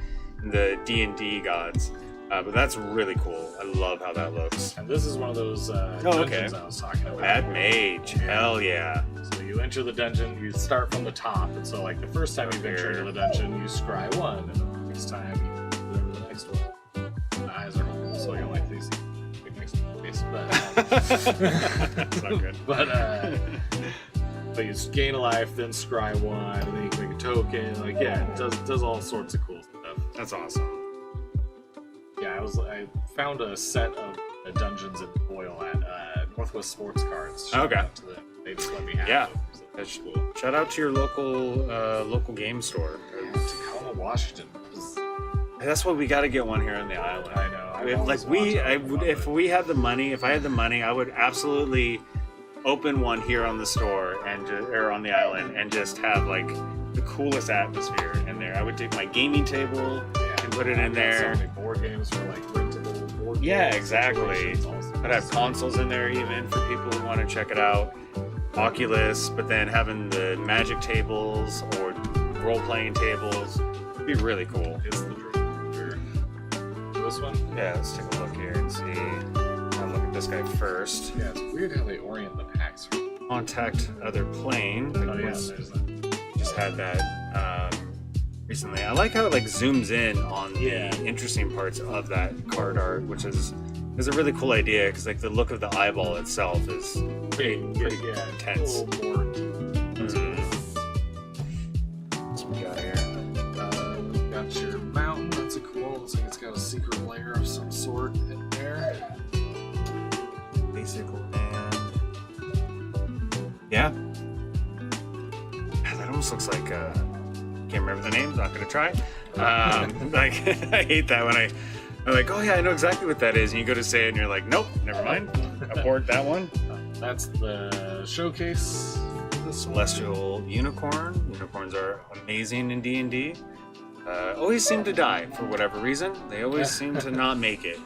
A: in the D&D gods. But that's really cool. I love how that looks.
B: And this is one of those dungeons I was talking about.
A: Bad Mage. Hell yeah.
B: So you enter the dungeon, you start from the top, and so like the first time you venture into the dungeon, you scry 1, and the next time you go to the next one. My eyes are open, so I don't like these big next to my face.
A: That's not good.
B: But you gain a life, then scry 1, and then you can make a token. Like, yeah, it does all sorts of cool stuff.
A: That's awesome.
B: Yeah, I found a set of dungeons in foil at Northwest Sports Cards. Shout
A: Okay.
B: out to them. They just let me have
A: Yeah.
B: them. So that's cool.
A: Shout out to your local game store.
B: Yeah, Tacoma, Washington.
A: That's what we got to get one here on the island.
B: I know.
A: If I had the money, I would absolutely open one here on the store or on the island and just have like the coolest atmosphere in there. I would take my gaming table and put it in there.
B: So many board games for like rentable board games.
A: Yeah, exactly.
B: Also.
A: I'd have consoles in there even for people who want to check it out. Oculus, but then having the Magic tables or role-playing tables, It'd be really cool.
B: Is the dream. Sure. This one?
A: Yeah, let's take a look here and see. I'll look at this guy first.
B: Yeah, it's weird how they orient the packs.
A: Contact other plane.
B: Oh yeah, there's that.
A: Just had that recently. I like how it like zooms in on the interesting parts of that card art, which is a really cool idea because like the look of the eyeball itself is pretty intense.
B: A little more.
A: What's we got here?
B: Got your mountain. That's a cool. Looks like it's got a secret layer of some sort in there.
A: Basic land. Yeah. That almost looks like can't remember the name, not gonna try. Like I hate that when I'm like, oh yeah, I know exactly what that is, and you go to say it and you're like, nope, never mind. Abort that one.
B: That's the showcase.
A: The Celestial Unicorn. Unicorns are amazing in D&D. Always seem to die for whatever reason. They always seem to not make it.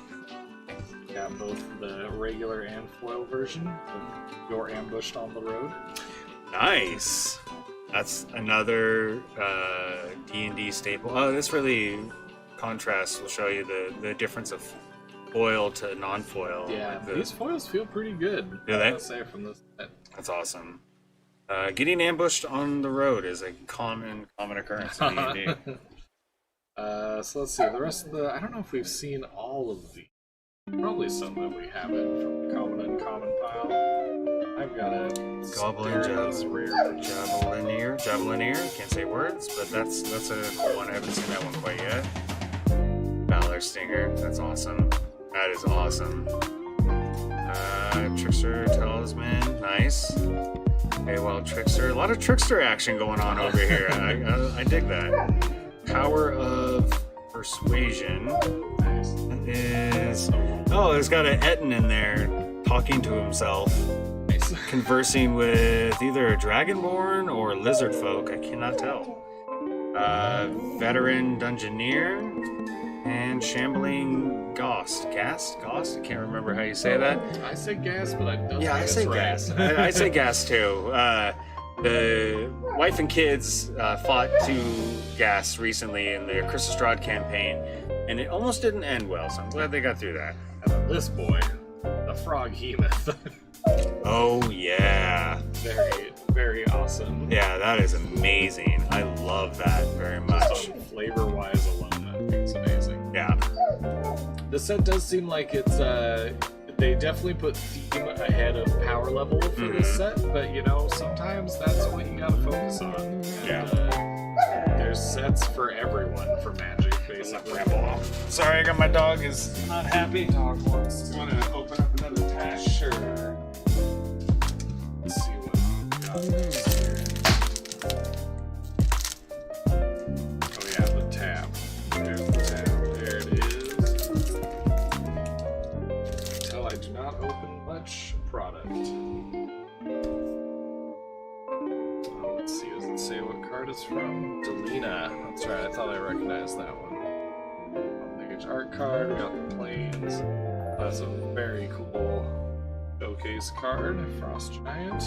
B: Got both the regular and foil version of You're Ambushed on the Road.
A: Nice. That's another D&D staple. Oh, this really contrasts. Will show you the difference of foil to non-foil.
B: Yeah, these foils feel pretty good.
A: Do they?
B: I say from this set.
A: That's awesome. Getting ambushed on the road is a common occurrence in D&D.
B: So let's see. The rest of the... I don't know if we've seen all of these. Probably some that we haven't from the common and common pile. I've got a
A: Goblin Javelineer. Can't say words, but that's a cool one. I haven't seen that one quite yet. Valor Stinger. That's awesome. That is awesome. Trickster Talisman. Nice. Okay, well, Trickster. A lot of Trickster action going on over here. I dig that. Power of Persuasion.
B: Nice.
A: Is it's got an Etten in there talking to himself, conversing with either a Dragonborn or Lizard folk. I cannot tell. Veteran Dungeoneer and Shambling Ghost. Gast? I can't remember how you say that.
B: I say gas, but I don't think
A: I say
B: right.
A: gas. I say gas too. The wife and kids fought to gas recently in their Chris Strahd campaign, and it almost didn't end well, so I'm glad they got through that.
B: And then this boy, the Frog Hemoth.
A: Oh, yeah.
B: Very, very awesome.
A: Yeah, that is amazing. I love that very much.
B: Just on flavor-wise alone, that thing's amazing.
A: Yeah.
B: The set does seem like it's, they definitely put theme ahead of power level for this set, but you know, sometimes that's what you gotta focus on. And, there's sets for everyone for Magic, basically.
A: Sorry, I got my dog is not happy.
B: Dog wants to open up another tab. Sure. Let's see what we got next here. Oh yeah, the tab. There's the tab. There it is. Until I do not open much product. Let's see, does it say what card it's from? Delina. That's right, I thought I recognized that one. Package art card, we got the planes. That's a very cool showcase card, Frost Giant.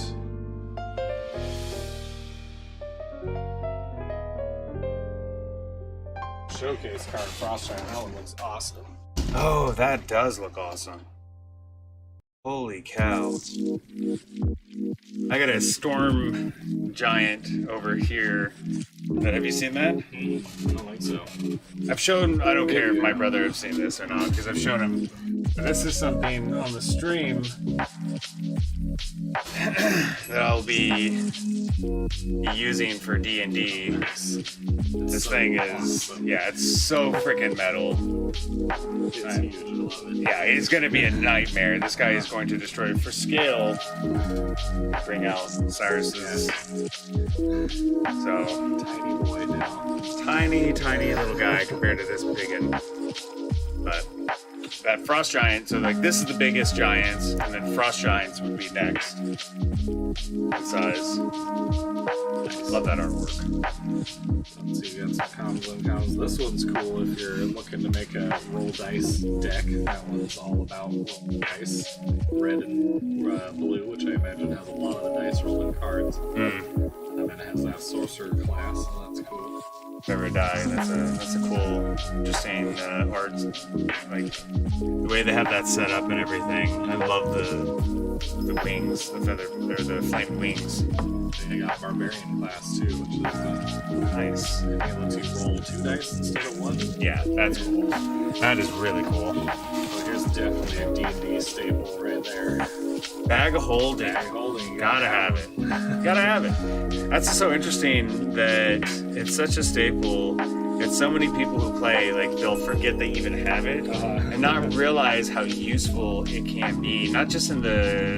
B: Showcase card, Frost Giant, that one looks awesome.
A: Oh, that does look awesome. Holy cow. I got a Storm Giant over here. Have you seen that?
B: I don't think so.
A: I've shown, I don't care if my brother has seen this or not, because I've shown him. This is something on the stream that I'll be using for D&D. This thing is, yeah, it's so freaking metal.
B: It's huge, I love it.
A: Yeah, it's going to be a nightmare. This guy is going to destroy it for scale. Bring out Cyrus's. So,
B: Tiny boy now.
A: tiny little guy compared to this biggin. But that Frost Giant, so like this is the biggest giants, and then Frost Giants would be next in size. Love that artwork.
B: Let's see, we got some commons and commons. This one's cool if you're looking to make a roll dice deck. That one's all about rolling dice. Red and blue, which I imagine has a lot of the dice rolling cards. And then it has that sorcerer class, so that's cool.
A: favorite die. That's a cool, interesting art. Like the way they have that set up and everything. I love the wings, the feather, or the flamed wings.
B: They got barbarian class too, which is
A: Nice.
B: being able to roll 2 dice instead of 1.
A: Yeah, that's cool. That is really cool.
B: So here's definitely a D&D staple right there.
A: Bag of holding.
B: Bag holding.
A: Gotta have it. Gotta have it. That's so interesting that it's such a staple that so many people who play, like, they'll forget they even have it and not realize how useful it can be, not just in the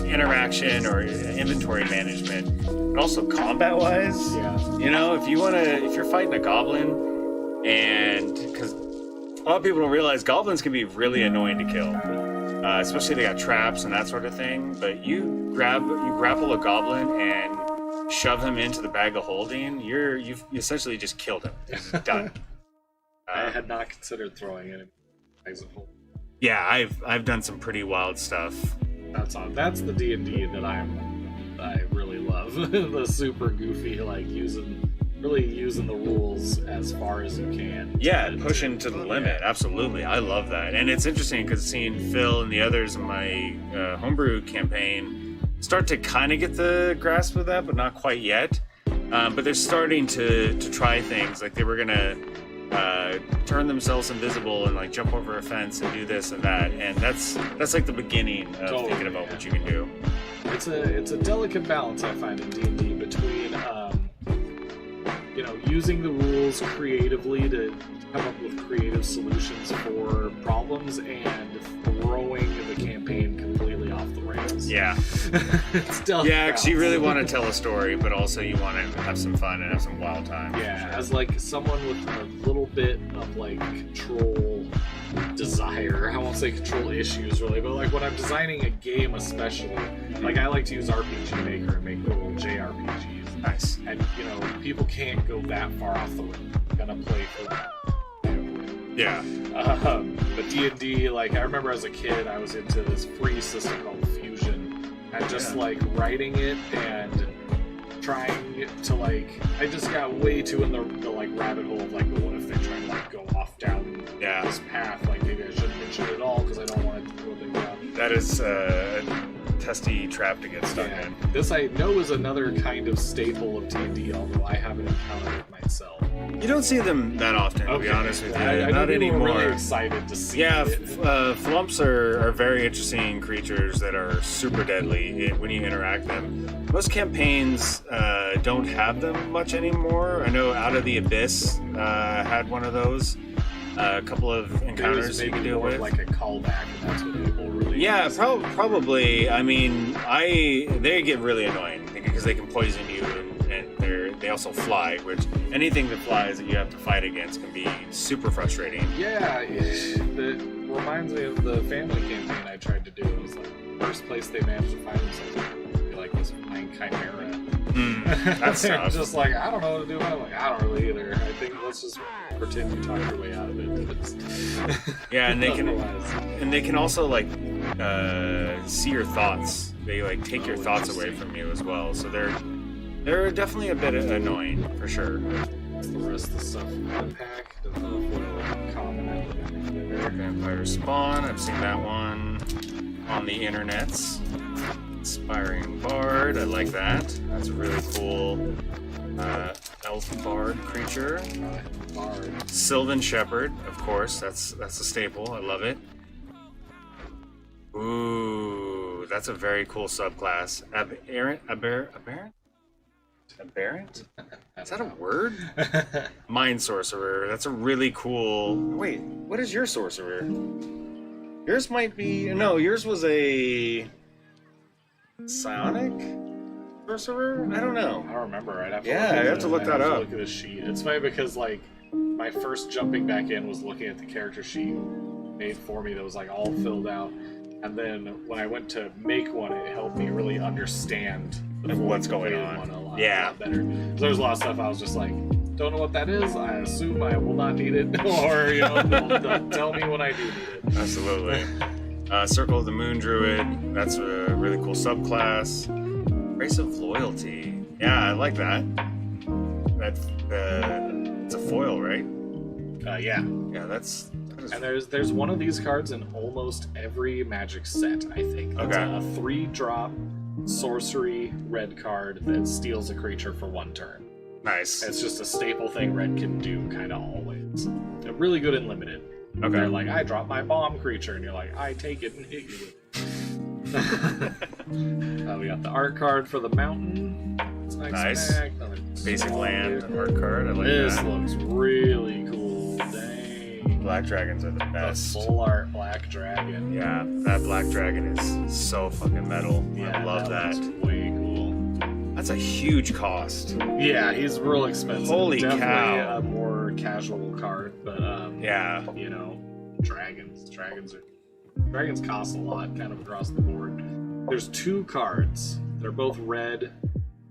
A: interaction or inventory management, but also combat-wise.
B: Yeah.
A: You know, if you're fighting a goblin, and because a lot of people don't realize goblins can be really annoying to kill. Especially they got traps and that sort of thing. But you grapple a goblin and shove him into the bag of holding, you've essentially just killed him. It's done.
B: I had not considered throwing it in bags of holding.
A: Yeah, I've done some pretty wild stuff.
B: That's the D&D that I really love. The super goofy, like using the rules as far as you can.
A: Yeah, pushing to the limit. Absolutely. I love that. And it's interesting because seeing Phil and the others in my homebrew campaign start to kind of get the grasp of that, but not quite yet. But they're starting to try things. Like they were going to turn themselves invisible and like jump over a fence and do this and that. And that's like the beginning of thinking about what you can do.
B: It's a delicate balance, I find, in D&D between using the rules creatively to come up with creative solutions for problems and throwing the campaign completely off the rails.
A: Yeah.
B: It's delicate.
A: Yeah, because you really want to tell a story, but also you want to have some fun and have some wild time.
B: Yeah, as like someone with a little bit of like control desire. I won't say control issues really, but like when I'm designing a game especially, like I like to use RPG Maker and make little JRPGs.
A: Nice.
B: And people can't go that far off the road. Gonna play for that.
A: Yeah.
B: But D&D, like I remember as a kid, I was into this free system called Fusion, and just like writing it and trying to like, I just got way too in the like rabbit hole of like, well, what if they try to like go off down this path? Like maybe I shouldn't mention it at all because I don't want it to go big down.
A: That is a testy trap to get stuck in.
B: This I know is another kind of staple of D&D, although I haven't encountered it myself.
A: You don't see them that often, to be honest with you.
B: I
A: Not anymore.
B: I'm really excited to see it.
A: Flumps are very interesting creatures that are super deadly when you interact them. Most campaigns don't have them much anymore. I know Out of the Abyss had one of those. A couple of encounters you can deal with.
B: Like a callback, and that's what people really.
A: Yeah, probably. I mean, they get really annoying because they can poison you, and they also fly. Which anything that flies that you have to fight against can be super frustrating.
B: Yeah, it reminds me of the family campaign I tried to do. It was like the first place they managed to find themselves would be like this flying chimera.
A: That's tough.
B: Just like, I don't know what to do. I'm like, I don't really either. I think let's just pretend you talk your way out of it.
A: Yeah, and they can also like see your thoughts. They like take your thoughts away from you as well. So they're definitely a bit annoying for sure.
B: What's the rest of the stuff in the pack? Doesn't know what common element there.
A: Vampire Spawn. I've seen that one on the internets. Inspiring Bard, I like that. That's a really cool elf bard creature.
B: Bard.
A: Sylvan Shepherd, of course. That's a staple. I love it. Ooh, that's a very cool subclass. Aberrant? Is that a word? Mind Sorcerer. That's a really cool. Wait, what is your sorcerer? Yours might be. No, yours was a psionic sorcerer? I don't know.
B: I don't remember. I'd have to
A: I have to look that up.
B: Look at the sheet. It's funny because like my first jumping back in was looking at the character sheet made for me that was like all filled out, and then when I went to make one, it helped me really understand
A: what's going on.
B: A lot better. So there's a lot of stuff I was just like, don't know what that is. I assume I will not need it, or they'll tell me when I do need it.
A: Absolutely. Circle of the Moon Druid, that's a really cool subclass. Race of Loyalty, yeah, I like that. it's a foil, right?
B: Yeah.
A: Yeah, that is.
B: And there's one of these cards in almost every Magic set, I think. It's
A: Okay.
B: a 3-drop sorcery red card that steals a creature for 1 turn.
A: Nice.
B: It's just a staple thing red can do kind of always. They're really good in limited.
A: Okay.
B: They're like, I drop my bomb creature, and you're like, I take it and hit you with it. We got the art card for the mountain. It's
A: Nice.
B: back.
A: Basic land art card. I like
B: This
A: that.
B: looks really cool. Dang.
A: Black dragons are the
B: A
A: best.
B: full art black dragon.
A: Yeah, that black dragon is so fucking metal. I love that.
B: Looks way cool.
A: That's a huge cost.
B: Yeah, he's real expensive.
A: Holy
B: Definitely
A: cow.
B: a more casual card, but
A: Yeah.
B: you know, dragons cost a lot kind of across the board. There's 2 cards. They're both red.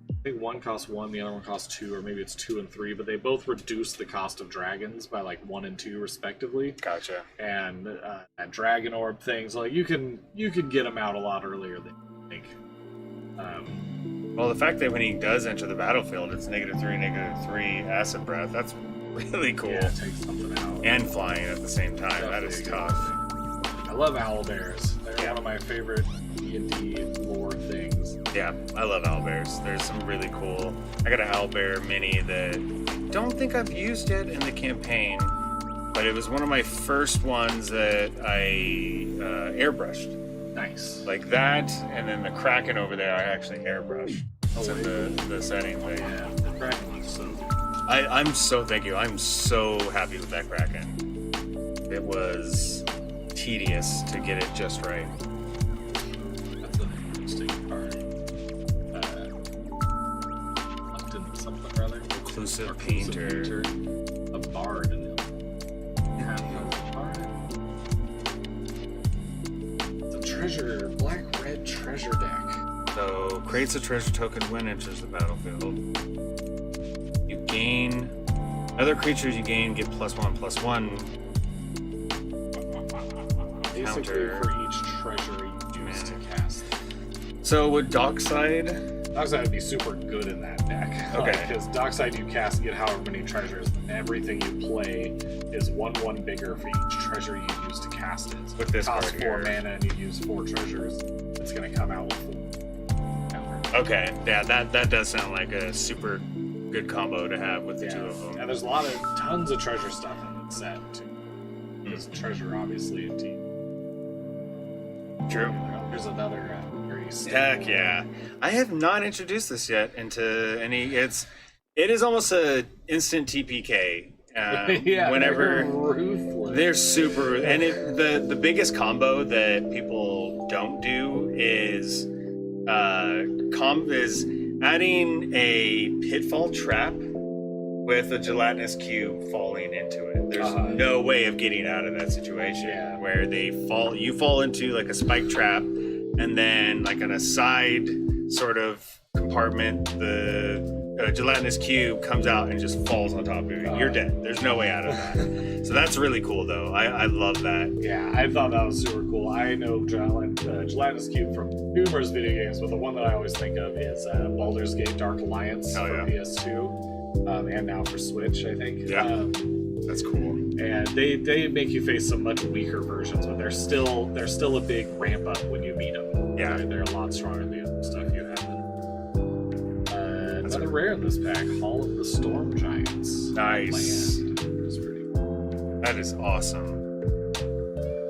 B: I think one costs 1, the other one costs 2, or maybe it's 2 and 3, but they both reduce the cost of dragons by like 1 and 2 respectively.
A: Gotcha.
B: And that dragon orb things, like you can get them out a lot earlier than you think.
A: Well, the fact that when he does enter the battlefield, it's -3/-3 acid breath. That's really cool.
B: Yeah, take something out.
A: And flying at the same time. That is tough.
B: I love owlbears. They're one of my favorite D&D lore things.
A: Yeah, I love owlbears. There's some really cool. I got an owlbear mini that I don't think I've used yet in the campaign, but it was one of my first ones that I airbrushed.
B: Nice.
A: Like that, and then the Kraken over there, I actually airbrushed. It's
B: Oh,
A: in the setting thing.
B: Yeah, the Kraken looks so good.
A: I'm so thank you. I'm so happy with that Kraken. It was tedious to get it just right.
B: That's an interesting card. Lupton something or other.
A: Inclusive
B: Or
A: painter.
B: A bard. Half of a bard. It's a treasure, black-red treasure deck.
A: So creates a treasure token when enters the battlefield. You gain other creatures you gain get +1/+1.
B: Basically,
A: Counter.
B: for each treasure you use to cast.
A: So would Dockside?
B: Dockside would be super good in that deck.
A: Okay.
B: Because Dockside you cast and get however many treasures. Everything you play is 1/1 bigger for each treasure you use to cast it.
A: With this
B: Cost
A: card
B: 4
A: here.
B: mana and you use 4 treasures. It's going to come out with 4 counter.
A: Okay, yeah, that does sound like a super good combo to have with the two of them.
B: And there's tons of treasure stuff in the set too. There's treasure obviously in team.
A: True.
B: There's another very
A: Heck yeah. I have not introduced this yet into any. It is almost a instant TPK.
B: Yeah,
A: Whenever
B: they're ruthless.
A: they're super, and the biggest combo that people don't do is adding a pitfall trap with a gelatinous cube falling into it. There's no way of getting out of that situation where you fall into like a spike trap, and then like on a side sort of compartment, the gelatinous cube comes out and just falls on top of you. You're dead. There's no way out of that. So that's really cool though. I love that.
B: Yeah, I thought that was super cool. I know Gelatinous Cube from numerous video games, but the one that I always think of is Baldur's Gate Dark Alliance for PS2, and now for Switch, I think.
A: Yeah, that's cool.
B: And they make you face some much weaker versions, but they're still a big ramp up when you meet them.
A: Yeah,
B: they're a lot stronger than the other stuff you have. Another rare in this pack, Hall of the Storm Giants.
A: Nice.
B: That's pretty cool.
A: That is awesome.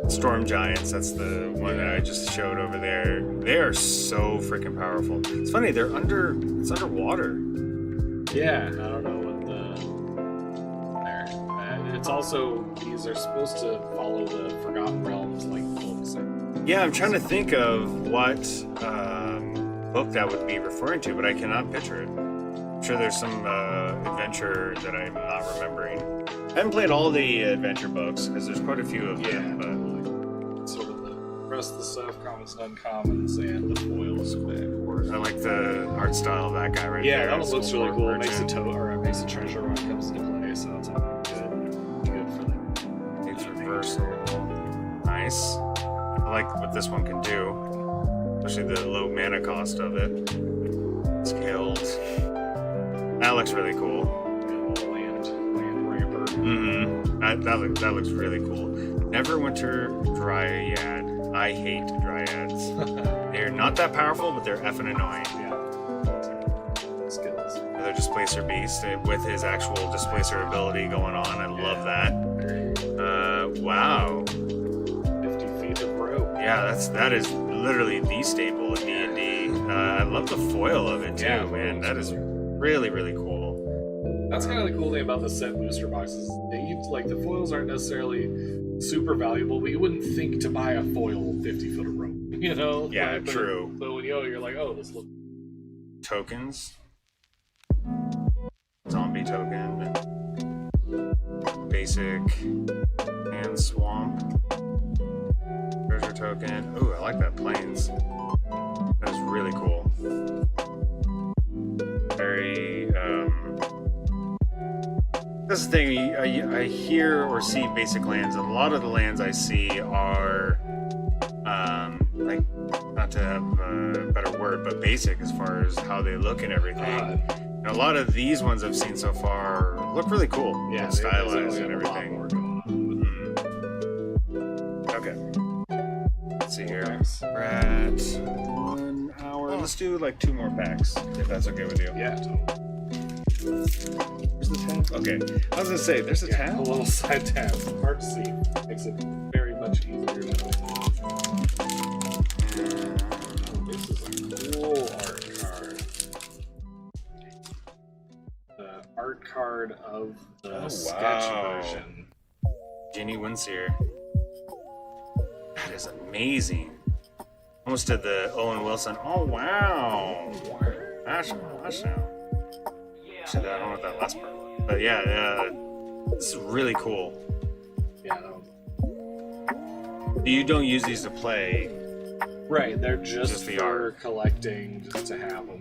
A: Storm Giants, that's the one that I just showed over there. They are so freaking powerful. It's funny, it's underwater.
B: Yeah, I don't know what it's also, these are supposed to follow the Forgotten Realms like books.
A: Yeah, I'm trying to think of what book that would be referring to, but I cannot picture it. I'm sure there's some adventure that I'm not remembering. I haven't played all the adventure books because there's quite a few of them, but
B: sort of the rest of the stuff, commons and uncommons, and the foils.
A: I like the art style of that guy right there.
B: Yeah, that one looks really cool. It makes
A: Merchant.
B: it makes a treasure when it comes into play, so that's good for them.
A: It's reversal. Nice. I like what this one can do, especially the low mana cost of it. Scaled. That looks really cool. That looks really cool. Neverwinter Dryad. I hate dryads. They're not that powerful, but they're effing annoying.
B: Yeah. Skills.
A: Another Displacer Beast with his actual Displacer ability going on. I love that. Wow.
B: 50 feet of rope.
A: Yeah, that is literally the staple of D&D. I love the foil of it too, man. That is really, really cool.
B: That's kind of the cool thing about the set booster boxes. The foils aren't necessarily super valuable, but you wouldn't think to buy a foil 50 foot of rope. You know?
A: Yeah, true.
B: But when you're like, oh, this looks.
A: Tokens. Zombie token. Basic. And swamp. Treasure token. Ooh, I like that plains. That is really cool. Very, That's the thing, I hear or see basic lands, and a lot of the lands I see are, like, not to have a better word, but basic as far as how they look and everything. And a lot of these ones I've seen so far look really cool.
B: Yeah,
A: and stylized and everything. Okay. Let's see here. We're at 1 hour. Let's do like 2 more packs, if that's okay with you.
B: Yeah, totally.
A: There's the tab? Okay. I was gonna say, there's a tab?
B: A little side tab. Hard to see. Makes it very much easier to this is a cool art card. The art card of the sketch version.
A: Ginny Winseer. That is amazing. Almost did the Owen Wilson. Oh, wow. Gosh, now. Actually, I don't know what that last part was. But yeah, this is really cool.
B: Yeah.
A: You don't use these to play.
B: Right, they're just
A: the
B: for
A: art.
B: collecting, just to have them.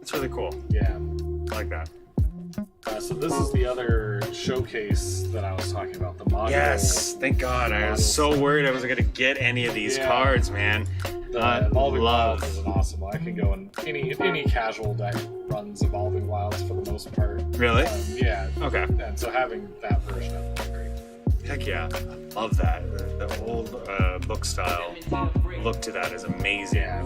A: It's really cool.
B: Yeah.
A: I like that.
B: So this is the other showcase that I was talking about, the module.
A: Yes, thank God. I was so worried I wasn't going to get any of these cards, man.
B: The Evolving Wilds is an awesome one. I can go in any casual deck runs Evolving Wilds for the most part.
A: Really?
B: Yeah.
A: Okay.
B: And so having that version of it is great.
A: Heck yeah. I love that. The old book style look to that is amazing.
B: Yeah.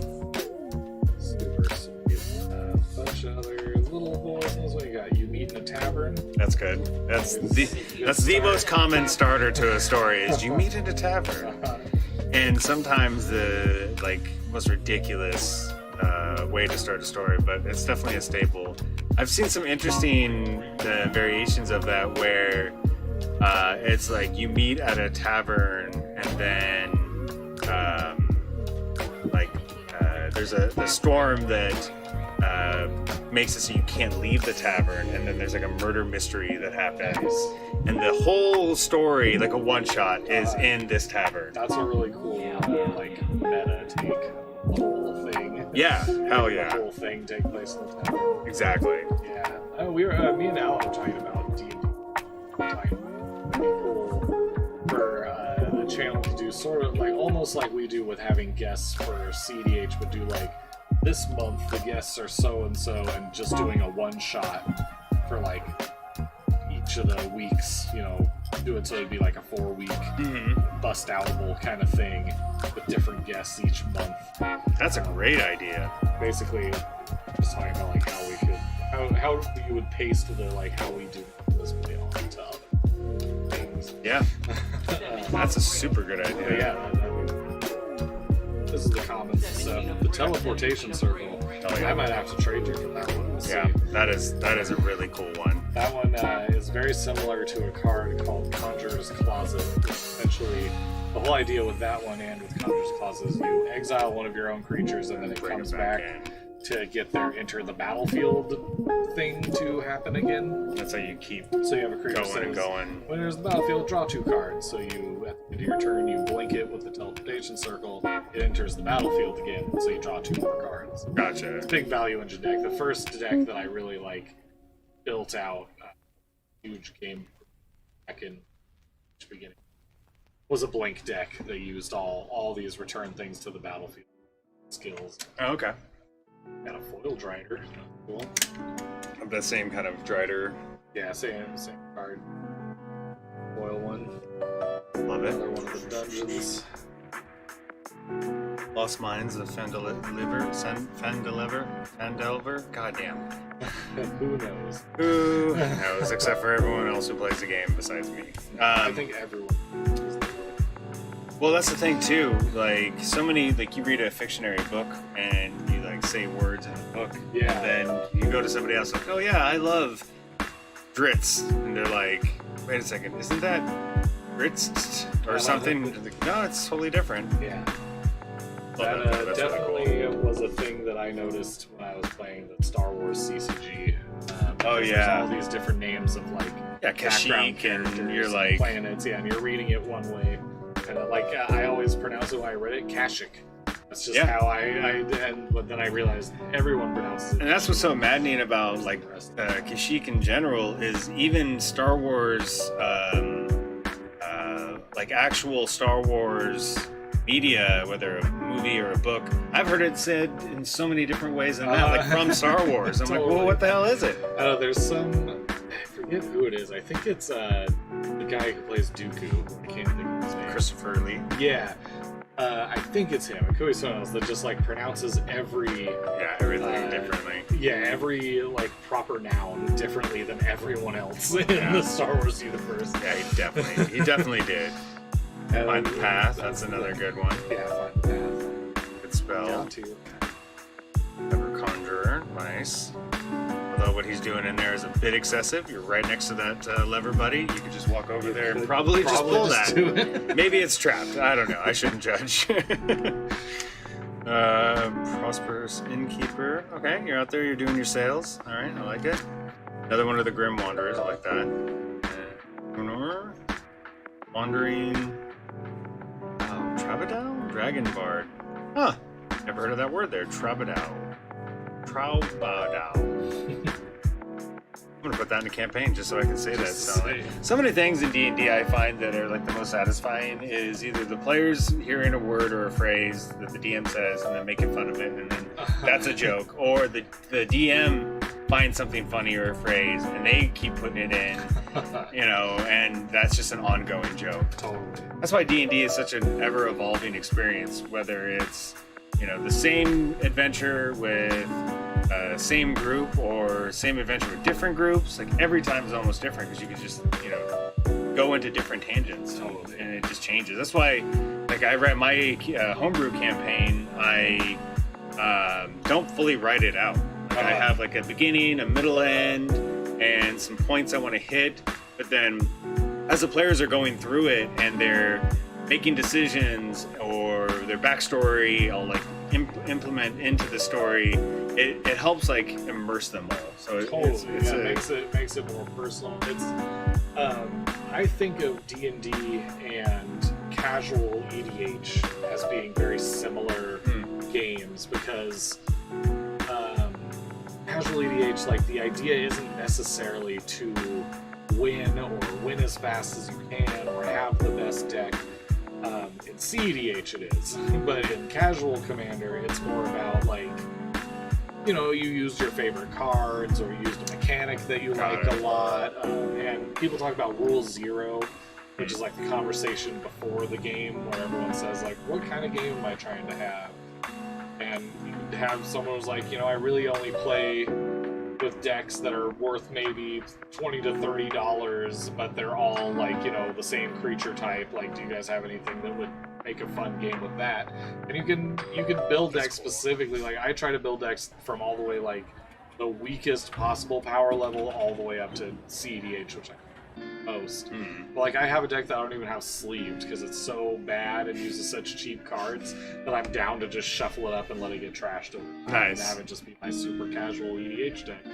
B: Super sweet. A bunch of other little boys. What you got? You meet in a tavern.
A: That's good. That's the most common starter to a story is you meet in a tavern. And sometimes the most ridiculous way to start a story, but it's definitely a staple. I've seen some interesting variations of that where it's like you meet at a tavern and then there's a storm that makes it so you can't leave the tavern, and then there's like a murder mystery that happens, and the whole story, like a one-shot, is in this tavern.
B: That's a really cool meta take on the whole thing.
A: Yeah, hell yeah.
B: The whole thing take place in the tavern.
A: Exactly.
B: Yeah. We were me and Alan were talking about D&D. Cool for the channel to do sort of almost like we do with having guests for CDH, but do this month the guests are so and so, and just doing a one shot for each of the weeks, do it so it'd be like a 4-week bust outable kind of thing with different guests each month.
A: That's a great idea.
B: Basically, just talking about how we could how you would paste the how we do this play on to other things.
A: Yeah. That's a super good idea.
B: Yeah. This is the common stuff. The teleportation circle.
A: Oh, yeah.
B: I might have to trade you for that one. We'll
A: yeah,
B: see.
A: that is a really cool one.
B: That one is very similar to a card called Conjurer's Closet. Essentially, the whole idea with that one and with Conjurer's Closet is you exile one of your own creatures and then it comes back to get their enter the battlefield thing to happen again.
A: That's how you keep
B: so you have a creature
A: going and going.
B: When there's the battlefield, draw 2 cards. So you, at the end of your turn, you blink it with the teleportation circle. It enters the battlefield again, so you draw 2 more cards.
A: Gotcha.
B: It's a big value engine deck. The first deck that I really built out, huge game back in the beginning, was a blink deck that used all these return things to the battlefield skills.
A: Oh, okay.
B: Got a foil Drider. Cool.
A: Of the same kind of Drider.
B: Yeah, same card. Gargoyle one.
A: Love it.
B: Another one of the dungeons.
A: Lost Mines of Fandelver. Goddamn.
B: Who knows?
A: Who knows? Except for everyone else who plays the game besides me.
B: I think everyone.
A: Well, that's the thing too. Like so many, like you read a fictionary book and you like say words in the book.
B: Yeah.
A: And then you go to somebody else like, oh yeah, I love Dritz, and they're like, wait a second, isn't that Dritz or something? No, it's totally different.
B: Yeah.
A: Love
B: That
A: That's
B: definitely
A: really cool.
B: was a thing that I noticed when I was playing the Star Wars CCG.
A: Oh,
B: There's
A: yeah.
B: all these different names of like
A: Yeah,
B: background
A: Kashyyyk, and
B: characters
A: you're
B: and
A: like,
B: planets, yeah, and you're reading it one way, and I always pronounce it when I read it Kashyyyk. That's just how but then I realized everyone pronounces it.
A: and that's what's so maddening about like Kashyyyk in general is even Star Wars, like actual Star Wars media, whether a movie or a book. I've heard it said in so many different ways than that, like from Star Wars. I'm like, well, what the hell is it?
B: There's some, I forget who it is. I think it's the guy who plays Dooku. I can't think of his name.
A: Christopher Lee.
B: Yeah. I think it's him. It could be someone else that just like pronounces every
A: everything differently.
B: every like proper noun differently than everyone else in the Star Wars universe.
A: Yeah, he definitely did. Find the Path, that's another good one.
B: Yeah, Find the Path.
A: Good spell.
B: Down to
A: Ever Conjurer, nice. Although what he's doing in there is a bit excessive. You're right next to that lever, buddy. You could just walk over there and probably just pull
B: just
A: that.
B: do it.
A: Maybe it's trapped. I don't know. I shouldn't judge. Prosperous Innkeeper. Okay, you're out there. You're doing your sales. All right, I like it. Another one of the Grim Wanderers. I like that. Wandering. Oh, Travadal? Dragon Bard. Huh. Never heard of that word there. Travadal. I'm gonna put that in a campaign just so I can say that. So many things in D&D I find that are like the most satisfying is either the players hearing a word or a phrase that the DM says and then making fun of it, and then that's a joke, or the DM finds something funny or a phrase and they keep putting it in, and that's just an ongoing joke.
B: Totally.
A: That's why D&D is such an ever-evolving experience, whether it's the same adventure with same group or same adventure with different groups. Like every time is almost different because you can just go into different tangents.
B: Totally.
A: And it just changes. That's why like I write my homebrew campaign, I don't fully write it out. Like, I have like a beginning, a middle, end, and some points I want to hit, but then as the players are going through it and they're making decisions or their backstory, I'll like implement into the story. It helps like immerse them all. So
B: it makes it more personal. It's I think of D&D and casual EDH as being very similar games because casual EDH, like the idea isn't necessarily to win or win as fast as you can or have the best deck. In CEDH it is, but in Casual Commander it's more about like, you used your favorite cards or you used a mechanic that you liked a lot, and people talk about Rule Zero, which is like the conversation before the game where everyone says like, what kind of game am I trying to have? And you have someone who's like, I really only play with decks that are worth maybe $20 to $30, but they're all like, the same creature type. Like, do you guys have anything that would make a fun game with that? And you can build decks specifically. Like, I try to build decks from all the way like the weakest possible power level all the way up to CEDH, which I most. But like, I have a deck that I don't even have sleeved because it's so bad and uses such cheap cards that I'm down to just shuffle it up and let it get trashed over time and have it just be my super casual EDH deck.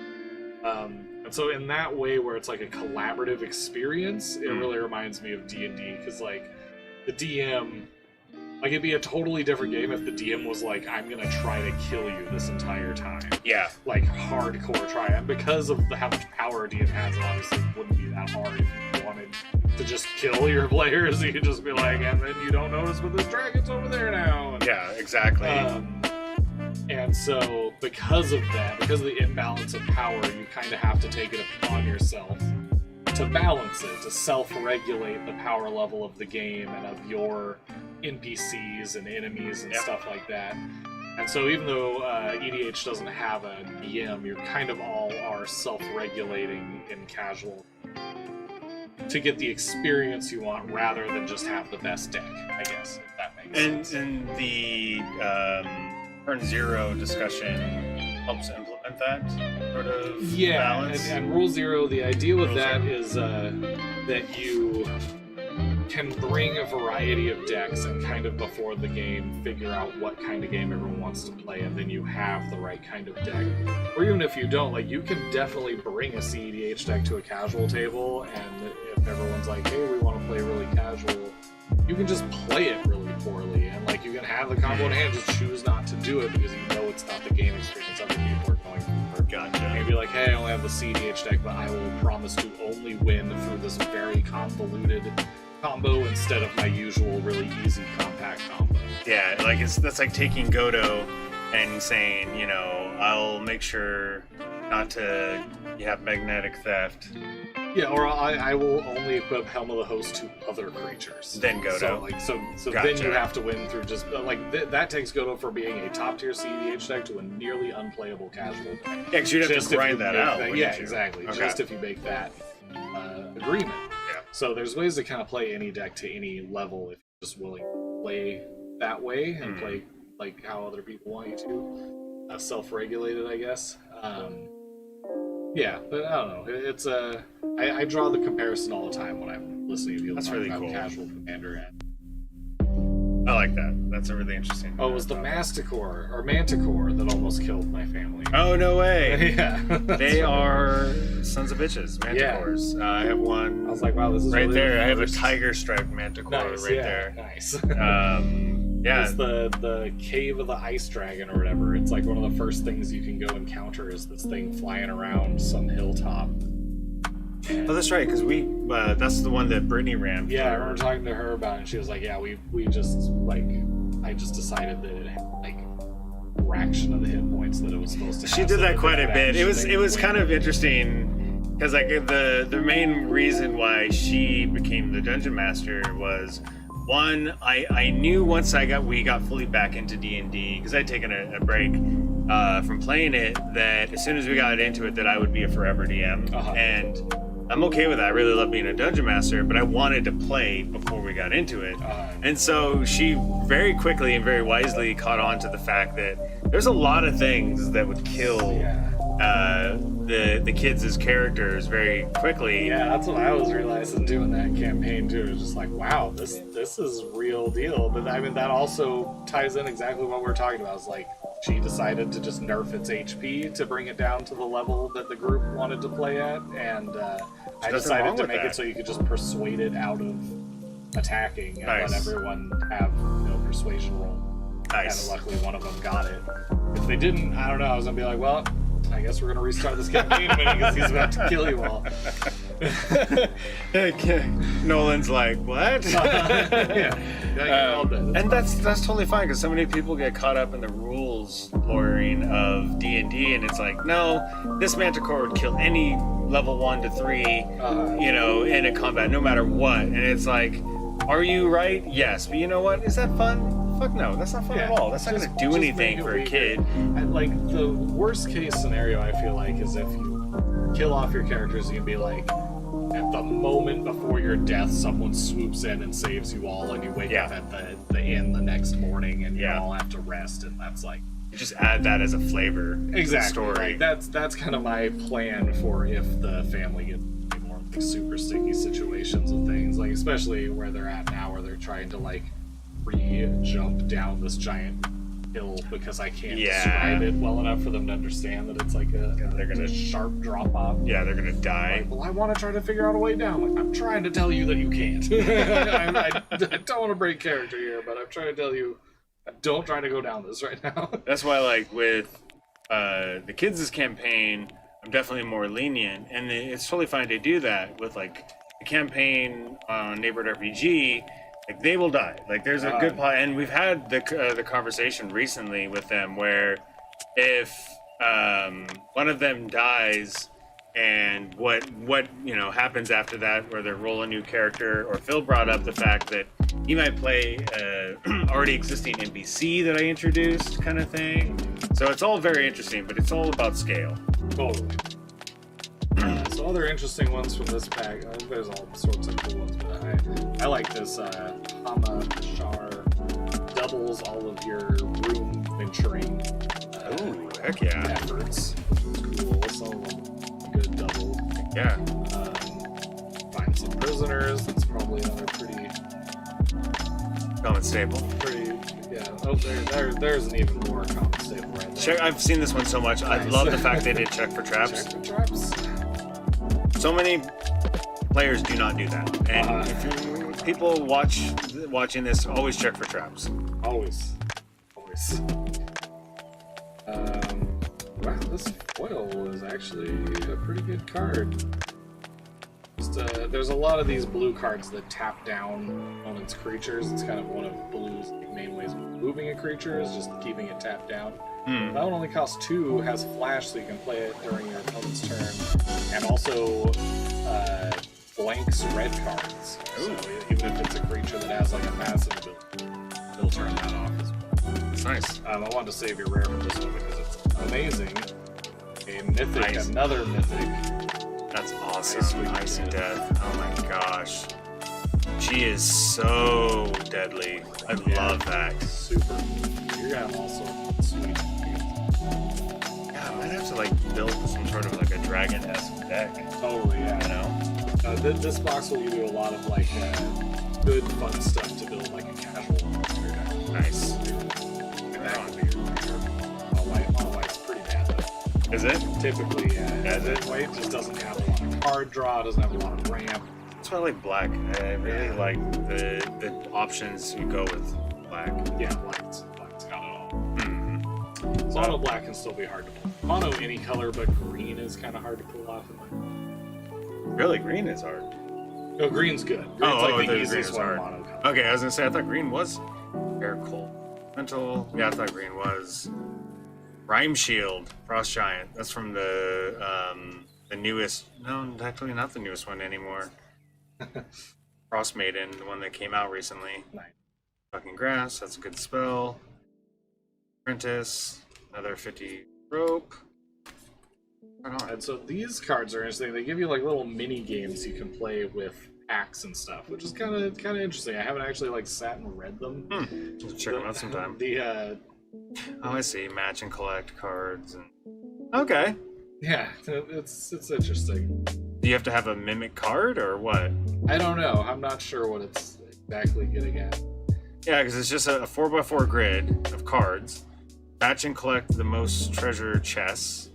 B: And so in that way, where it's like a collaborative experience, it really reminds me of D&D because like the DM, like it'd be a totally different game if the DM was like, I'm gonna try to kill you this entire time.
A: Yeah.
B: Like hardcore try. And because of how much power a DM has, it obviously wouldn't be that hard if you wanted to just kill your players. You could just be like, and then you don't notice, but this dragon's over there now. And,
A: yeah, exactly.
B: And so because of that, because of the imbalance of power, you kind of have to take it upon yourself to balance it, to self-regulate the power level of the game and of your NPCs and enemies and stuff like that. And so even though EDH doesn't have a DM, you're kind of all are self-regulating in casual to get the experience you want rather than just have the best deck, I guess, if that makes sense.
A: And the turn zero discussion helps implement that sort of balance.
B: And Rule Zero, the idea with that is that you can bring a variety of decks and kind of before the game figure out what kind of game everyone wants to play, and then you have the right kind of deck. Or even if you don't, like, you can definitely bring a CEDH deck to a casual table, and if everyone's like, hey, we want to play really casual, you can just play it really poorly, and like you can have the combo in hand, just choose not to do it because you know it's not the game experience other people are going for.
A: Gotcha.
B: Maybe like, hey, I only have the CEDH deck, but I will promise to only win through this very convoluted combo instead of my usual really easy compact combo.
A: Yeah, like that's like taking Godo and saying, you know, I'll make sure not to have magnetic theft.
B: Yeah, or I will only equip Helm of the Host to other creatures.
A: Then Godo.
B: So
A: Gotcha.
B: then you have to win through just that takes Godo from being a top tier CEDH deck to a nearly unplayable casual deck.
A: Yeah, because you'd have to grind that out.
B: Yeah, exactly. Okay. Just if you make that agreement. Yeah. So there's ways to kind of play any deck to any level if you're just willing to play that way and play like how other people want you to. Self-regulated, I guess. Yeah, but I don't know. It's I draw the comparison all the time when I'm listening to people talk
A: really
B: about
A: cool.
B: casual Commander. And
A: I like that. That's a really interesting.
B: it was the Masticore or Manticore that almost killed my family.
A: Oh, no way.
B: Yeah.
A: They are sons of bitches, Manticores.
B: Yeah.
A: I have one.
B: I was like, wow, this is
A: right
B: really
A: there. I have a tiger striped Manticore there.
B: Nice.
A: Yeah.
B: It's the Cave of the Ice Dragon or whatever. It's like one of the first things you can go encounter is this thing flying around some hilltop.
A: Oh, that's right, because that's the one that Brittany ran.
B: Yeah, I remember talking to her about it, and she was like, yeah, we just, like, I just decided that it had, like, a fraction of the hit points that it was supposed to have.
A: She did that quite a bit. It was kind of interesting, because, like, the main reason why she became the Dungeon Master was, one, I knew once we got fully back into D&D, because I'd taken a break from playing it, that as soon as we got into it, that I would be a forever DM. And I'm okay with that. I really love being a Dungeon Master, but I wanted to play before we got into it. And so she very quickly and very wisely caught on to the fact that there's a lot of things that would kill the kids as characters very quickly.
B: Yeah, that's what I was realizing doing that campaign too. It was just like, wow, this is real deal. But I mean, that also ties in exactly what we're talking about. It's like she decided to just nerf its HP to bring it down to the level that the group wanted to play at, and I decided to make it so you could just persuade it out of attacking and let everyone have persuasion roll.
A: Nice.
B: And luckily one of them got it. If they didn't, I don't know. I was gonna be like, well, I guess we're gonna restart this campaign in a minute because he's about to kill you all.
A: Nolan's like, what? And that's totally fine, because so many people get caught up in the rules lawyering of D&D, and it's like, no, this Manticore would kill any level 1 to 3, in a combat, no matter what. And it's like, are you right? Yes, but you know what? Is that fun? Fuck no, that's not fun at all. That's not going to do anything for a kid.
B: And like the worst case scenario, I feel like, is if you kill off your characters, you can be like, at the moment before your death, someone swoops in and saves you all, and you wake up at the inn the next morning, and you all have to rest, and that's like.
A: You just add that as a flavor to the story.
B: Like that's kind of my plan for if the family gets more like super sticky situations with things, like especially where they're at now, where they're trying to like jump down this giant hill because I can't describe it well enough for them to understand that it's like they're gonna sharp drop off.
A: Yeah, they're gonna die.
B: Like, well, I want to try to figure out a way down. Like, I'm trying to tell you that you can't. I don't want to break character here, but I'm trying to tell you, don't try to go down this right now. That's
A: why, like, with the kids' campaign, I'm definitely more lenient, and it's totally fine to do that. With like the campaign on Neighborhood RPG, like, they will die. Like, there's a good part, and we've had the conversation recently with them where if one of them dies, and what happens after that, where they roll a new character. Or Phil brought up the fact that he might play already existing NPC that I introduced, kind of thing. So it's all very interesting, but it's all about scale.
B: Totally. So other interesting ones from this pack. There's all sorts of cool ones, but I like this Hama Shar. Doubles all of your room venturing
A: heck yeah.
B: efforts. It's cool. Some of them good double.
A: Yeah.
B: Find some prisoners. That's probably another pretty
A: Common staple.
B: Yeah. Oh, there's an even more common staple right there.
A: I've seen this one so much.
B: Nice.
A: I love the fact they did check for traps.
B: Check for traps.
A: So many players do not do that, and if people watching this, always check for traps.
B: Always. Wow, this foil was actually a pretty good card. Just, there's a lot of these blue cards that tap down opponent's creatures. It's kind of one of blue's main ways of moving a creature, is just keeping it tapped down. That one only costs 2, has flash, so you can play it during your opponent's turn, and also blanks red cards. So even if it's a creature that has like a massive ability, it'll turn that off as well.
A: That's nice.
B: I wanted to save your rare for this one because it's amazing. A mythic, another mythic.
A: That's awesome. Icy Death. Oh my gosh. She is so deadly. I love that.
B: Super. You're gonna have also sweet.
A: Yeah, I might have to like build some sort of like a dragon-esque deck.
B: Totally, yeah.
A: You know?
B: This box will give you a lot of like good fun stuff to build like a casual monster deck.
A: Nice.
B: All white's pretty bad though.
A: Is it?
B: Typically, yeah.
A: Is it?
B: White just doesn't have a lot of card draw, doesn't have a lot of ramp.
A: That's why I like black. I really like the options you go with black.
B: Yeah, black's got it all. Mono black can still be hard to pull. Mono any color, but green is kind of hard to pull off in my.
A: Really, green is hard.
B: No, green's good. Green's like the easiest one mono color.
A: Okay, I was gonna say I thought green was air cold. Mental. Yeah, I thought green was. Rhyme Shield, Frost Giant. That's from the newest. No, actually not the newest one anymore. Frost Maiden, the one that came out recently.
B: Nice.
A: Fucking Grass. That's a good spell. Apprentice. Another 50 rope. Right on.
B: And so these cards are interesting. They give you like little mini games you can play with packs and stuff, which is kind of interesting. I haven't actually like sat and read them.
A: Let's check them out sometime.
B: Oh,
A: I see. Match and collect cards. And okay.
B: Yeah, it's interesting.
A: Do you have to have a mimic card or what?
B: I don't know. I'm not sure what it's exactly getting at.
A: Yeah, because it's just a 4x4 grid of cards. Match and collect the most treasure chests.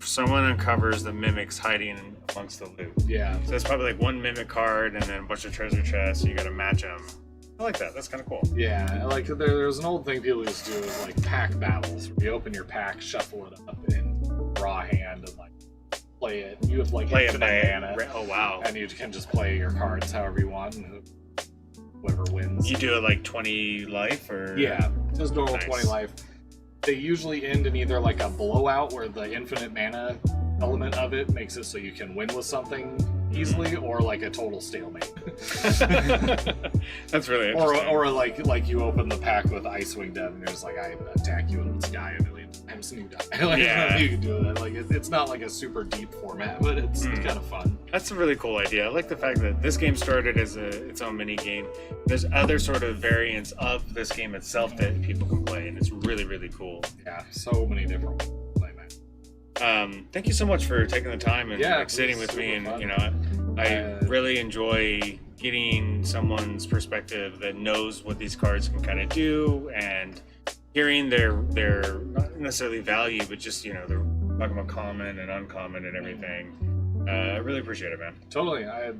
A: Someone uncovers the mimics hiding amongst the loot.
B: Yeah.
A: So it's probably like one mimic card and then a bunch of treasure chests. So you got to match them. I like that. That's kind of cool.
B: Yeah, like there's an old thing people used to do is like pack battles. Where you open your pack, shuffle it up in raw hand, and like play it. You have like
A: play
B: infinite mana.
A: Oh wow!
B: And you can just play your cards however you want, and whoever wins.
A: You do it like 20 life or
B: yeah, just normal
A: nice.
B: 20 life. They usually end in either like a blowout where the infinite mana element of it makes it so you can win with something easily, or like a total stalemate.
A: That's really interesting.
B: Or like you open the pack with Icewing Death and you're just like, I attack you and let's die a million times and you die. Like,
A: yeah,
B: you can do that. Like it's not like a super deep format, but it's kind of fun.
A: That's a really cool idea. I like the fact that this game started as its own mini game. There's other sort of variants of this game itself that people can play, and it's really, really cool.
B: Yeah, so many different ones.
A: Thank you so much for taking the time and like, sitting with me, and
B: fun.
A: I really enjoy getting someone's perspective that knows what these cards can kind of do, and hearing their not necessarily value, but just they're talking about common and uncommon and everything. I really appreciate it, man.
B: Totally. I'm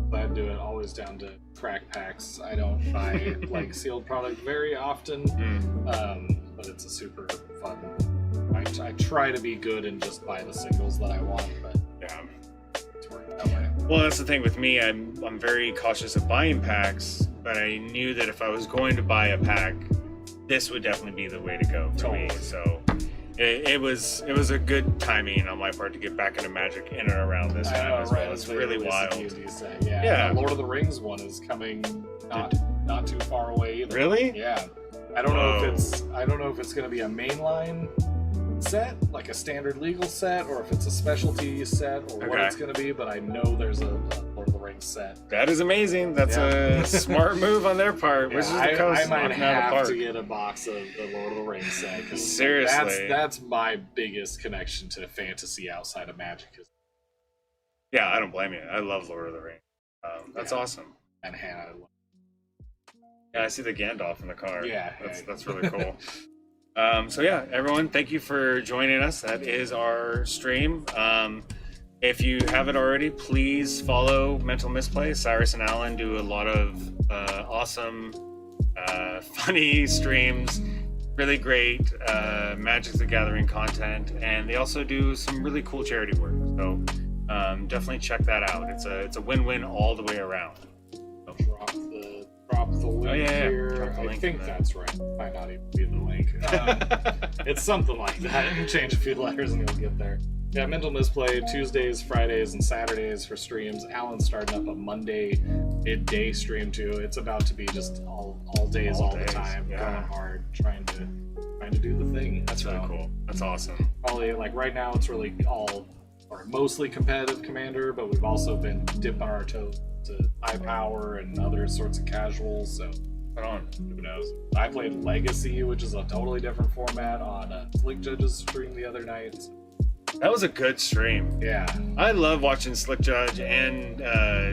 B: glad to do it. Always down to crack packs. I don't buy like sealed product very often, but it's a super fun. I try to be good and just buy the singles that I want, but
A: yeah,
B: it's working that way.
A: Well, that's the thing with me. I'm very cautious of buying packs, but I knew that if I was going to buy a pack, this would definitely be the way to go for me. So it was a good timing on my part to get back into Magic in and around this time as well. It's really wild.
B: Yeah. Lord of the Rings one is coming not too far away either.
A: Really?
B: Yeah. I don't know if it's going to be a mainline set, like a standard legal set, or if it's a specialty set, or what it's going to be. But I know there's a Lord of the Rings set.
A: That is amazing. That's a smart move on their part.
B: Yeah,
A: Wizards of the Coast
B: I might have to
A: get
B: get a box of the Lord of the Rings set. 'Cause
A: seriously,
B: that's my biggest connection to fantasy outside of Magic.
A: Yeah, I don't blame you. I love Lord of the Rings. That's awesome.
B: And Hannah.
A: Yeah, I see the Gandalf in the car.
B: Yeah,
A: that's really cool. So yeah, everyone, thank you for joining us. That is our stream. If you haven't already, please follow Mental Misplay. Cyrus and Alan do a lot of awesome, funny streams, really great Magic the Gathering content, and they also do some really cool charity work. So definitely check that out. It's a win-win all the way around.
B: Drop the link here. I think that's right. Might not even be the link. It's something like that. You change a few letters and you'll get there. Yeah, Mental Misplay, Tuesdays, Fridays, and Saturdays for streams. Alan's starting up a Monday midday stream too. It's about to be just all days, all the time, going hard, trying to do the thing.
A: That's really cool. That's awesome.
B: Probably like right now it's really mostly competitive Commander, but we've also been dipping our toes to high power and other sorts of casuals. So who knows? I played Legacy, which is a totally different format, on Slick Judge's stream the other night.
A: That was a good stream.
B: Yeah,
A: I love watching Slick Judge and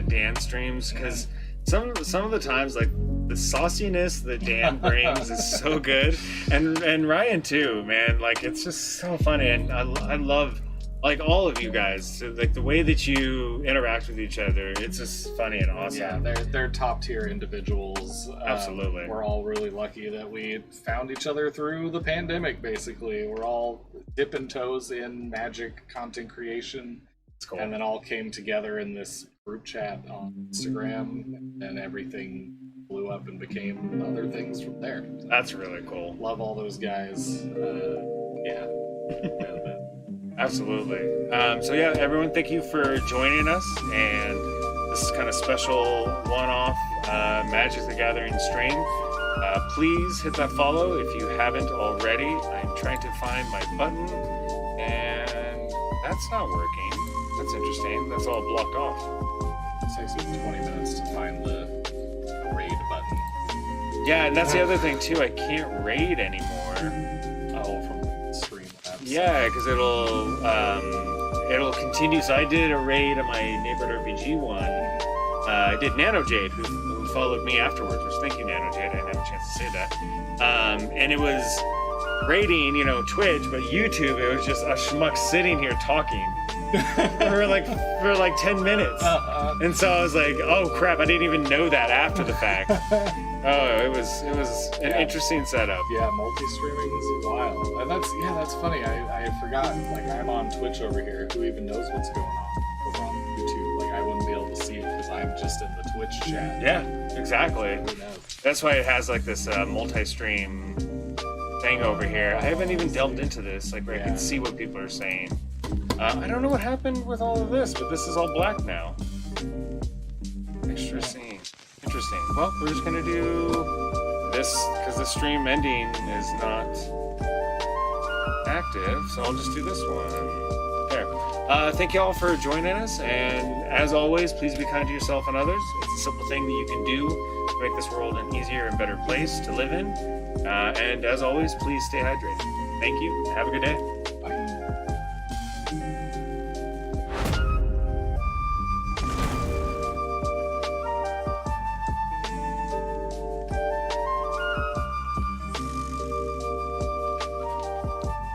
A: Dan streams because some of the times, like, the sauciness that Dan brings is so good, and Ryan too, man. Like, it's just so funny, and I love, like, all of you guys. So, like, the way that you interact with each other, it's just funny and awesome.
B: Yeah, they're top tier individuals.
A: Absolutely.
B: We're all really lucky that we found each other through the pandemic. Basically, we're all dipping toes in Magic content creation.
A: It's cool.
B: And then all came together in this group chat on Instagram, and everything blew up and became other things from there. So
A: that's really cool.
B: Love all those guys.
A: Absolutely. So yeah, everyone, thank you for joining us, and this is kind of special one-off Magic the Gathering stream. Please hit that follow if you haven't already. I'm trying to find my button, and that's not working. That's interesting. That's all blocked off.
B: It takes me 20 minutes to find the raid button.
A: Yeah, and that's the other thing too. I can't raid anymore.
B: Oh, from the stream apps.
A: Yeah, because it'll continue. So I did a raid on my Neighborhood RPG one. I did Nano Jade, who followed me afterwards, which thank you, Nano Jade. I didn't have a chance to say that. And it was raiding, Twitch, but YouTube, it was just a schmuck sitting here talking for like 10 minutes. And so I was like, oh crap, I didn't even know that after the fact. Oh, it was an interesting setup.
B: Yeah, multi-streaming is wild. And that's funny. I forgot, like, I'm on Twitch over here. Who even knows what's going on over on YouTube? Like, I wouldn't be able to see it because I'm just in the Twitch chat.
A: Yeah, exactly.
B: Who knows?
A: That's why it has like this multi-stream thing over here. I haven't even delved into this, like, where I can see what people are saying. I don't know what happened with all of this, but this is all black now. Interesting. Well, we're just gonna do this because the stream ending is not active, so I'll just do this one. There. Thank you all for joining us, and as always, please be kind to yourself and others. It's a simple thing that you can do to make this world an easier and better place to live in. And as always, please stay hydrated. Thank you. Have a good day.